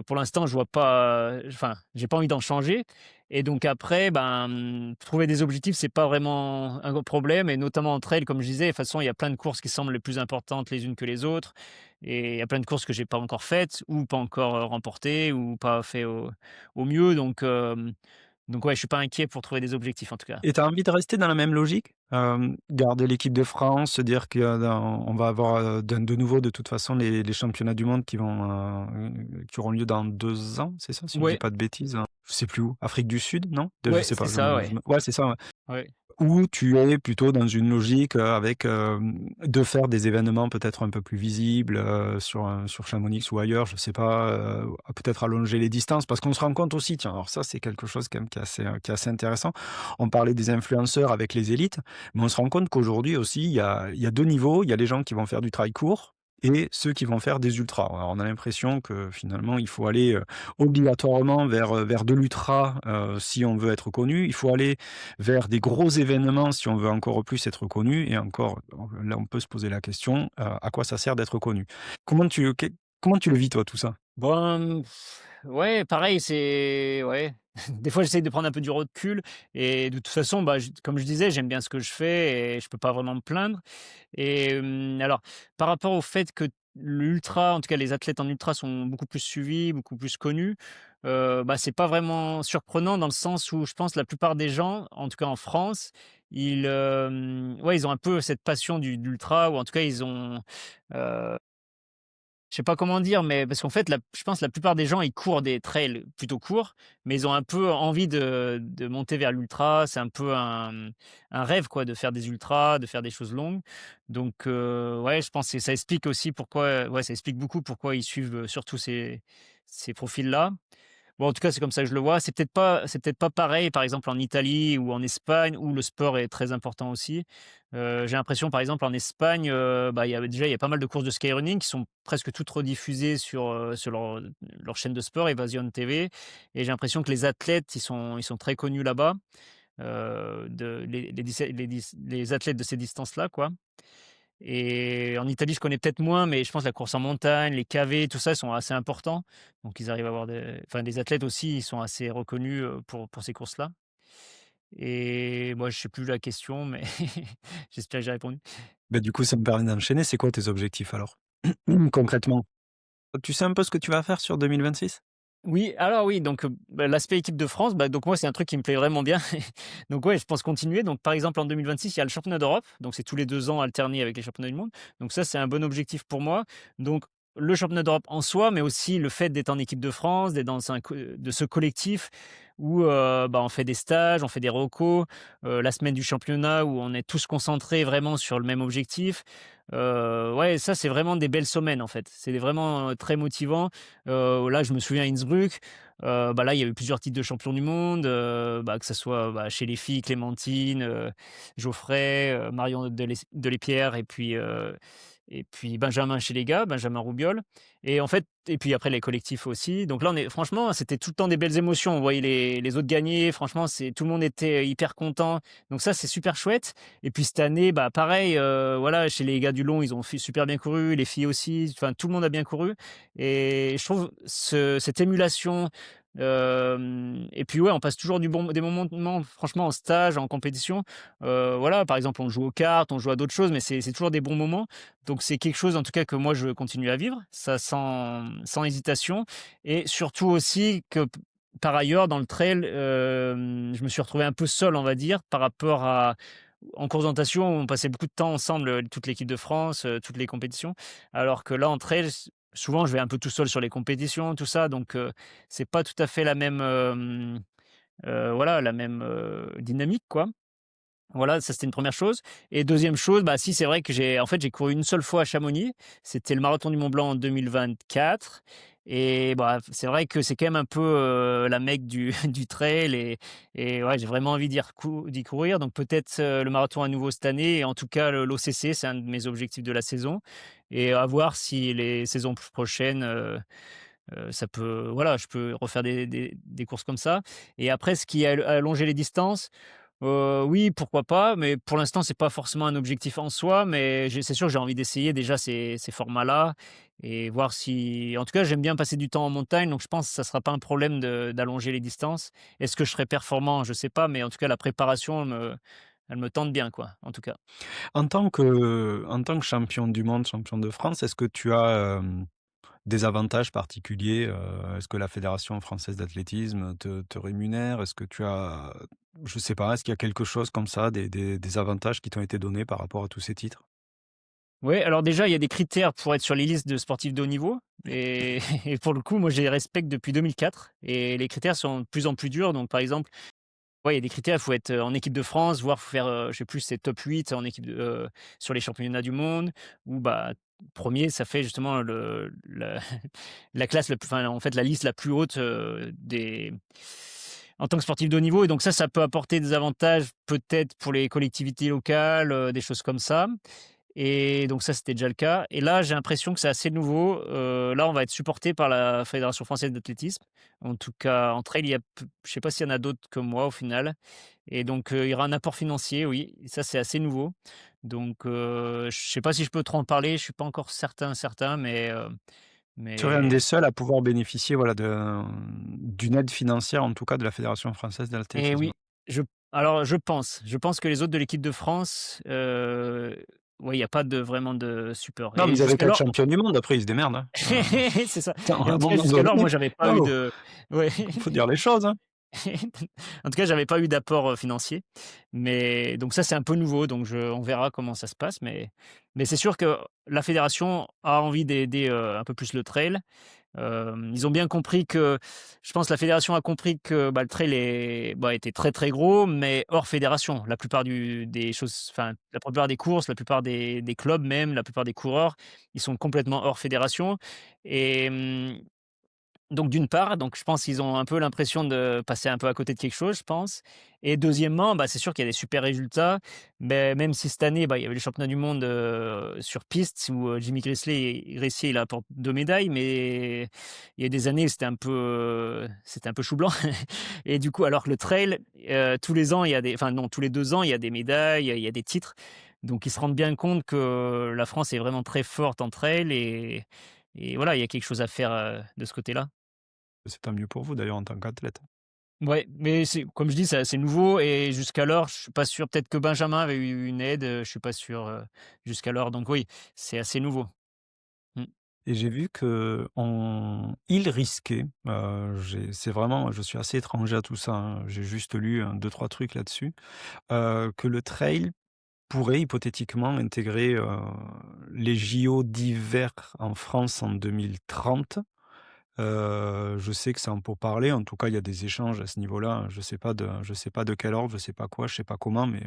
pour l'instant, je vois pas, enfin, j'ai pas envie d'en changer et donc après, ben, trouver des objectifs, c'est pas vraiment un gros problème et notamment en trail, comme je disais, de toute façon, il y a plein de courses qui semblent les plus importantes les unes que les autres et il y a plein de courses que j'ai pas encore faites ou pas encore, remportées ou pas fait au mieux donc ouais, je suis pas inquiet pour trouver des objectifs, en tout cas. Et tu as envie de rester dans la même logique? Garder l'équipe de France, se dire qu'on va avoir, de nouveau de toute façon les championnats du monde qui auront lieu dans 2 ans, c'est ça? Si je dis Ouais, pas de bêtises, hein? Je sais plus où. Afrique du Sud, non? Je ouais, sais c'est pas, ça, ouais. ouais, c'est ça, ouais. Ouais. Ou tu es plutôt dans une logique, avec, de faire des événements peut-être un peu plus visibles, sur Chamonix ou ailleurs, je sais pas, peut-être allonger les distances? Parce qu'on se rend compte aussi, tiens, alors ça, c'est quelque chose quand même qui est assez intéressant. On parlait des influenceurs avec les élites, mais on se rend compte qu'aujourd'hui aussi, il y a 2 niveaux. Il y a les gens qui vont faire du trail court et ceux qui vont faire des ultras. Alors on a l'impression que finalement, il faut aller, obligatoirement vers de l'ultra, si on veut être connu. Il faut aller vers des gros événements si on veut encore plus être connu et encore, là, on peut se poser la question, à quoi ça sert d'être connu? Comment tu le vis toi tout ça? Bon, ouais, pareil, c'est ouais. Des fois, j'essaye de prendre un peu du recul et de toute façon, bah, comme je disais, j'aime bien ce que je fais et je peux pas vraiment me plaindre. Et alors, par rapport au fait que l'ultra, en tout cas les athlètes en ultra sont beaucoup plus suivis, beaucoup plus connus, bah, c'est pas vraiment surprenant dans le sens où je pense la plupart des gens, en tout cas en France, ouais, ils ont un peu cette passion de l'ultra ou en tout cas ils ont, heu je sais pas comment dire, mais parce qu'en fait, je pense la plupart des gens, ils courent des trails plutôt courts, mais ils ont un peu envie de monter vers l'ultra. C'est un peu un rêve quoi, de faire des ultras, de faire des choses longues. Donc ouais, je pense que ça explique aussi pourquoi ouais, ça explique beaucoup pourquoi ils suivent, surtout ces profils-là. Bon, en tout cas, c'est comme ça que je le vois. C'est peut-être pas pareil, par exemple, en Italie ou en Espagne, où le sport est très important aussi. J'ai l'impression, par exemple, en Espagne, bah, il y a pas mal de courses de skyrunning qui sont presque toutes rediffusées sur leur chaîne de sport, Evasion TV et j'ai l'impression que les athlètes, ils sont très connus là-bas, les athlètes de ces distances-là, quoi. Et en Italie, je connais peut-être moins, mais je pense que la course en montagne, les KV, tout ça, sont assez importants. Donc ils arrivent à avoir des athlètes aussi, ils sont assez reconnus, pour ces courses-là. Et moi, je sais plus la question, mais j'espère que j'ai répondu. Bah, du coup, ça me permet d'enchaîner. C'est quoi tes objectifs alors? Concrètement? Tu sais un peu ce que tu vas faire sur 2026? Oui, alors oui, donc bah, l'aspect équipe de France, bah, donc moi, c'est un truc qui me plaît vraiment bien. Donc ouais, je pense continuer. Donc par exemple, en 2026, il y a le championnat d'Europe, donc c'est tous les 2 ans alterné avec les championnats du monde. Donc ça, c'est un bon objectif pour moi. Donc le championnat d'Europe en soi, mais aussi le fait d'être en équipe de France, d'être dans de ce collectif où, bah, on fait des stages, on fait des recos, la semaine du championnat où on est tous concentrés vraiment sur le même objectif. Ouais, ça, c'est vraiment des belles semaines, en fait. C'est vraiment, très motivant. Là, je me souviens à Innsbruck, bah, là, il y a eu plusieurs titres de champion du monde, bah, que ça soit, bah, chez les filles, Clémentine, Geoffrey, Marion Delespierre et puis, et puis Benjamin chez les gars, Benjamin Roubiol, et en fait et puis après les collectifs aussi. Donc là, on est franchement, c'était tout le temps des belles émotions. On voyait les autres gagner, franchement, tout le monde était hyper content. Donc ça, c'est super chouette. Et puis cette année, bah, pareil, voilà, chez les gars du long, ils ont super bien couru, les filles aussi, enfin tout le monde a bien couru, et je trouve cette émulation, et puis ouais, on passe toujours des moments franchement en stage, en compétition, voilà, par exemple, on joue aux cartes, on joue à d'autres choses, mais c'est toujours des bons moments. Donc c'est quelque chose en tout cas que moi je continue à vivre, ça sans hésitation, et surtout aussi que par ailleurs dans le trail, je me suis retrouvé un peu seul, on va dire, par rapport à en course d'orientation, on passait beaucoup de temps ensemble, toute l'équipe de France, toutes les compétitions. Alors que là, en trail, souvent, je vais un peu tout seul sur les compétitions, tout ça, donc c'est pas tout à fait la même, voilà, la même, dynamique, quoi. Voilà, ça c'était une première chose, et deuxième chose, bah, si c'est vrai que j'ai couru une seule fois à Chamonix, c'était le marathon du Mont Blanc en 2024, et bah, c'est vrai que c'est quand même un peu, la Mecque du du trail, et ouais, j'ai vraiment envie d'y courir, donc peut-être, le marathon à nouveau cette année, et en tout cas le l'OCC, c'est un de mes objectifs de la saison, et à voir si les saisons prochaines, ça peut voilà, je peux refaire des courses comme ça, et après ce qui a allongé les distances, oui, pourquoi pas, mais pour l'instant, c'est pas forcément un objectif en soi, mais c'est sûr que j'ai envie d'essayer déjà ces formats-là, et voir si en tout cas, j'aime bien passer du temps en montagne, donc je pense que ça sera pas un problème d'allonger les distances. Est-ce que je serai performant? Je sais pas, mais en tout cas, la préparation, elle me tente bien, quoi, en tout cas. En tant que champion du monde, champion de France, est-ce que tu as, des avantages particuliers? Est-ce que la Fédération française d'athlétisme te rémunère? Est-ce que tu as, je sais pas, est-ce qu'il y a quelque chose comme ça, des avantages qui t'ont été donnés par rapport à tous ces titres? Ouais, alors déjà, il y a des critères pour être sur les listes de sportifs de haut niveau, et et pour le coup, moi, je les respecte depuis 2004, et les critères sont de plus en plus durs. Donc par exemple, ouais, il y a des critères, il faut être, en équipe de France, voire faut faire, je sais plus, c'est top 8 en équipe sur les championnats du monde, ou bah, 1 ça fait justement la classe la plus enfin, en fait, la liste la plus haute, des en tant que sportif de haut niveau, et donc ça peut apporter des avantages peut-être pour les collectivités locales, des choses comme ça, et donc ça, c'était déjà le cas, et là, j'ai l'impression que c'est assez nouveau, là, on va être supporté par la Fédération française d'athlétisme. En tout cas, entre elles, il y a p je sais pas s'il y en a d'autres comme moi au final, et donc il y aura un apport financier, oui, et ça, c'est assez nouveau. Donc je sais pas si je peux trop en parler, je suis pas encore certain, Tu serais un des mais seuls à pouvoir bénéficier, voilà, d'une aide financière, en tout cas de la Fédération française et d'athlétisme. oui, je alors je pense que les autres de l'équipe de France, ouais, il y a pas vraiment de support, Non, mais et ils avaient qu'à être jusqu'alors champions du monde, après ils se démerdent, hein. c'est ça, Attends, et à un en tout cas, moment jusqu'alors, donné, moi, j'avais pas eu waouh, de ouais. faut dire les choses, hein. En tout cas, j'avais pas eu d'apport, financier, mais donc ça, c'est un peu nouveau, donc on verra comment ça se passe, mais c'est sûr que la fédération a envie d'aider, un peu plus le trail. Ils ont bien compris que je pense la fédération a compris que, bah, le trail était très, très gros, mais hors fédération. La plupart des choses enfin, la plupart des courses, la plupart des clubs même, la plupart des coureurs, ils sont complètement hors fédération, et donc d'une part, donc je pense qu'ils ont un peu l'impression de passer un peu à côté de quelque chose, je pense, et deuxièmement, bah, c'est sûr qu'il y a des super résultats, mais même si cette année, bah, il y avait les championnats du monde, sur piste où, Jimmy Gressier, il apporte 2 médailles, mais il y a des années où c'était un peu chou blanc et du coup, alors que le trail, tous les ans, il y a des enfin non, tous les 2 ans, il y a des médailles, il y a des titres, donc ils se rendent bien compte que la France est vraiment très forte en trail, et voilà, il y a quelque chose à faire, de ce côté-là. C'est tant mieux pour vous d'ailleurs en tant qu'athlète. Ouais, mais c'est comme je dis, c'est assez nouveau, et jusqu'alors, je suis pas sûr, peut-être que Benjamin avait eu une aide, je suis pas sûr, jusqu'alors, donc oui, c'est assez nouveau. Mmh. Et j'ai vu qu'il risquait, c'est vraiment, je suis assez étranger à tout ça, hein, j'ai juste lu 2-3 trucs là-dessus, que le trail pourrait hypothétiquement intégrer, les JO d'hiver en France en 2030. Je sais que c'est en pourparlers, en tout cas, il y a des échanges à ce niveau-là. Je sais pas de quel ordre, je sais pas quoi, je sais pas comment, mais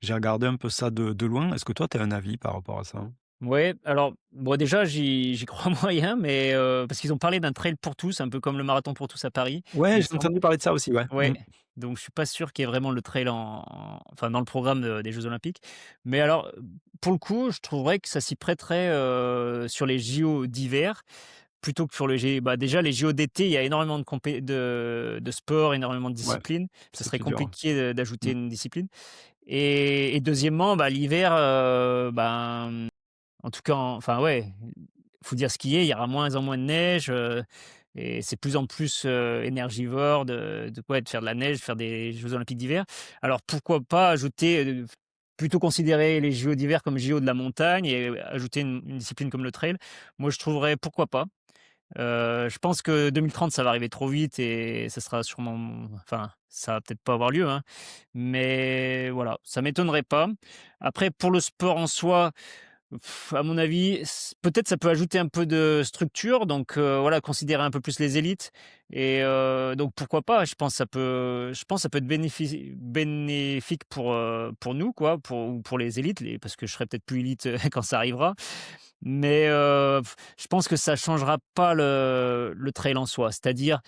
j'ai regardé un peu ça de loin. Est-ce que toi, tu as un avis par rapport à ça? Ouais, alors, bon, déjà, j'y crois moyen, mais parce qu'ils ont parlé d'un trail pour tous, un peu comme le marathon pour tous à Paris, Ouais, il me j'ai semble. entendu parler de ça aussi, ouais. Ouais, donc je suis pas sûr qu'il y ait vraiment le trail enfin, dans le programme des Jeux olympiques. Mais alors, pour le coup, je trouverais que ça s'y prêterait, sur les JO d'hiver, plutôt que sur déjà les JO d'été, il y a énormément de sport, énormément de Ouais, disciplines. Ça c'est serait plus dur, hein. compliqué d'ajouter Mmh. une discipline et deuxièmement, l'hiver, en tout cas, enfin, ouais, faut dire ce qui est, il y aura moins en moins de neige, et c'est plus en plus, énergivore de faire de la neige, de faire des jeux olympiques d'hiver. Alors pourquoi pas ajouter, plutôt considérer les JO d'hiver comme JO de la montagne et ajouter une discipline comme le trail? Moi, je trouverais pourquoi pas. Je pense que 2030, ça va arriver trop vite et ça sera sûrement enfin, ça va peut-être pas avoir lieu, hein, mais voilà, ça m'étonnerait pas. Après pour le sport en soi, à mon avis, peut-être ça peut ajouter un peu de structure, donc voilà, considérer un peu plus les élites et donc pourquoi pas? Je pense que ça peut être bénéfique pour nous quoi, pour les élites, parce que je serai peut-être plus élite, quand ça arrivera. Mais je pense que ça changera pas le trail en soi. C'est-à-dire,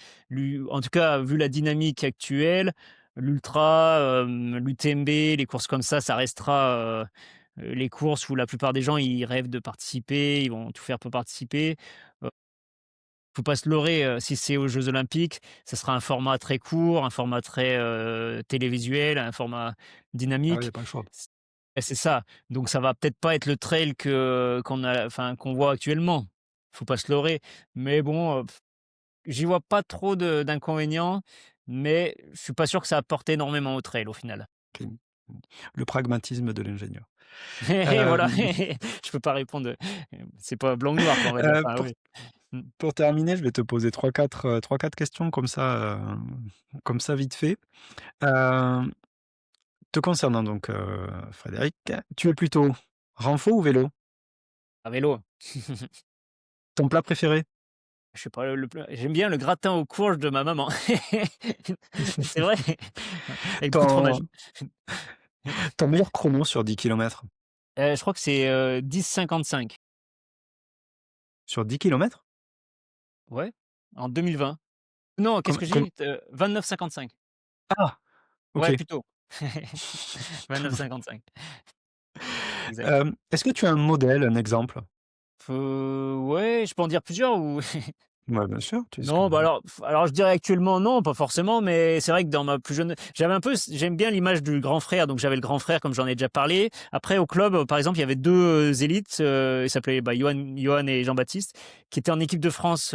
en tout cas, vu la dynamique actuelle, l'ultra, l'UTMB, les courses comme ça restera, les courses où la plupart des gens, ils rêvent de participer, ils vont tout faire pour participer. Heu, Faut pas se leurrer, si c'est aux Jeux olympiques, ça sera un format très court, un format très, télévisuel, un format Ah oui, il y dynamique. a pas le choix. C'est ça, donc ça va peut-être pas être le trail qu'on voit actuellement. Faut pas se leurrer, mais bon, j'y vois pas trop d'inconvénients, mais je suis pas sûr que ça apporte énormément au trail au final. OK. Le pragmatisme de l'ingénieur. Et voilà, Hem, je peux pas répondre, c'est pas blanc ou noir quoi, on va dire, enfin pour oui. Mmh. pour terminer, je vais te poser 3-4 questions comme ça vite fait. Hem, Te concernant donc, Frédéric, tu es plutôt renfo ou vélo? À vélo. Ton plat préféré? Je sais pas, le plat j'aime bien le gratin aux courges de ma maman. C'est vrai, avec beaucoup de fromage. Ton ton meilleur chrono sur 10 kilomètres? Je crois que c'est, 10,55. Sur 10 kilomètres? Ouais, en 2020. Non, qu'est-ce que j'ai Comme dit? 29,55. ah! Ouais, OK. plutôt. 29,55, exact. Est-ce que tu as un modèle, un exemple? Ouais, je peux en dire plusieurs ou? Ouais, bien sûr, tu dis ce que Non, tu veux. alors je dirais actuellement non, pas forcément, mais c'est vrai que dans ma plus jeune j'aime bien l'image du grand frère, donc j'avais le grand frère comme j'en ai déjà parlé. Après au club, par exemple, il y avait 2 élites, ils s'appelaient, Johan et Jean-Baptiste, qui étaient en équipe de France,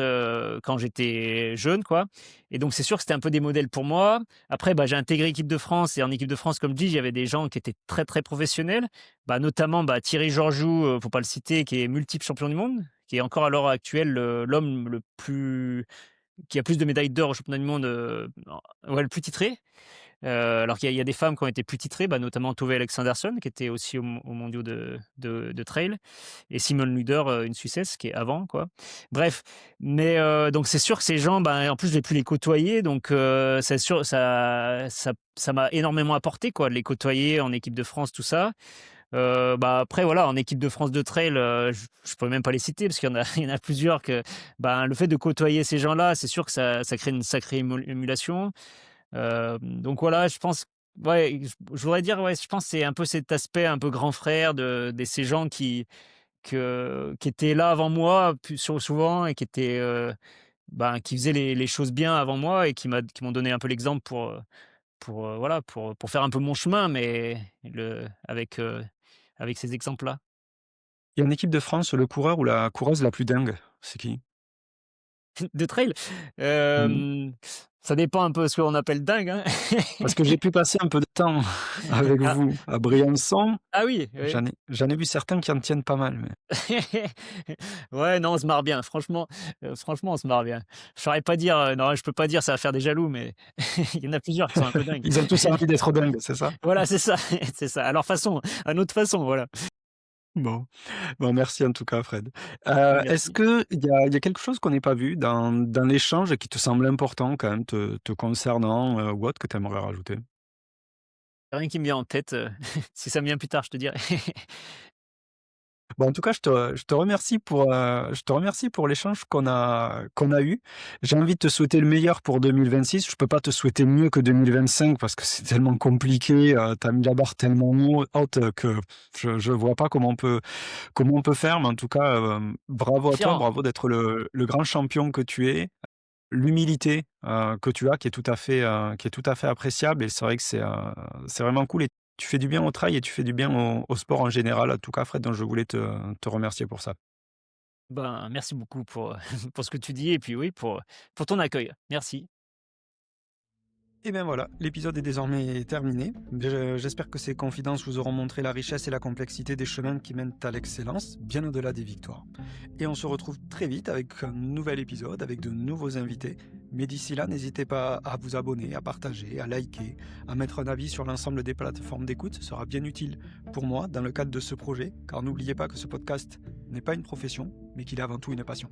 quand j'étais jeune, quoi et donc c'est sûr que c'était un peu des modèles pour moi. Après, j'ai intégré l'équipe de France et en équipe de France, comme dit, il y avait des gens qui étaient très, très professionnels, notamment, Thierry Georgiou, faut pas le citer, qui est multiple champion du monde, qui est encore à l'heure actuelle l'homme le plus qui a plus de médailles d'or au championnat du monde, ouais, le plus titré. Alors qu'il y a des femmes qui ont été plus titrées, notamment Tove Alexandersson, qui était aussi aux mondiaux de trail, et Simone Luder, une Suissesse qui est avant, quoi. Bref, mais donc c'est sûr que ces gens, en plus, j'ai pu les côtoyer, donc c'est sûr, ça m'a énormément apporté, quoi, de les côtoyer en équipe de France, tout ça. Après voilà, en équipe de France de trail, je pourrais même pas les citer parce qu'il y en a il y en a plusieurs que, le fait de côtoyer ces gens-là, c'est sûr que ça crée une sacrée émulation. Donc voilà, je pense ouais, je voudrais dire, ouais, je pense que c'est un peu cet aspect un peu grand frère de ces gens qui étaient là avant moi, plus souvent et qui faisaient les choses bien avant moi et qui m'ont donné un peu l'exemple voilà, pour faire un peu mon chemin, mais avec ces exemples-là. Il y a une équipe de France, le coureur ou la coureuse la plus dingue, c'est qui? De trail? Mmh. Hem, Ça dépend un peu ce qu'on appelle dingue, hein. Parce que j'ai pu passer un peu de temps avec Ah, vous à Briançon. oui, oui. J'en ai vu certains qui en tiennent pas mal, mais Ouais, non, on se marre bien. Franchement, on se marre bien. Je saurais pas dire, non, je peux pas dire, ça va faire des jaloux, mais il y en a plusieurs qui sont un peu dingues. ils ont tous envie d'être dingues, c'est ça? Voilà, c'est ça, c'est ça. À leur façon, à notre façon, voilà. Bon. Bon, merci en tout cas Fred. Est-ce Merci. qu'il y a quelque chose qu'on n'ait pas vu dans l'échange qui te semble important quand même te concernant, ou autre que tu aimerais rajouter? Rien qui me vient en tête, si ça me vient plus tard, je te dirai. Bon, en tout cas, je te remercie pour l'échange qu'on a eu. J'ai envie de te souhaiter le meilleur pour 2026. Je peux pas te souhaiter mieux que 2025 parce que c'est tellement compliqué. Tu as mis la barre tellement haute que je vois pas comment on peut faire. Mais en tout cas, bravo à toi, Confiant. bravo d'être le grand champion que tu es. L'humilité que tu as qui est tout à fait appréciable et c'est vrai que c'est vraiment cool et tu fais du bien au travail et tu fais du bien au sport en général. En tout cas, Fred, donc je voulais te remercier pour ça. Ben, merci beaucoup pour, pour ce que tu dis et puis oui, pour ton accueil. Merci. Et bien voilà, l'épisode est désormais terminé. J'espère que ces confidences vous auront montré la richesse et la complexité des chemins qui mènent à l'excellence, bien au-delà des victoires. Et on se retrouve très vite avec un nouvel épisode, avec de nouveaux invités. Mais d'ici là, n'hésitez pas à vous abonner, à partager, à liker, à mettre un avis sur l'ensemble des plateformes d'écoute. Ce sera bien utile pour moi dans le cadre de ce projet, car n'oubliez pas que ce podcast n'est pas une profession, mais qu'il est avant tout une passion.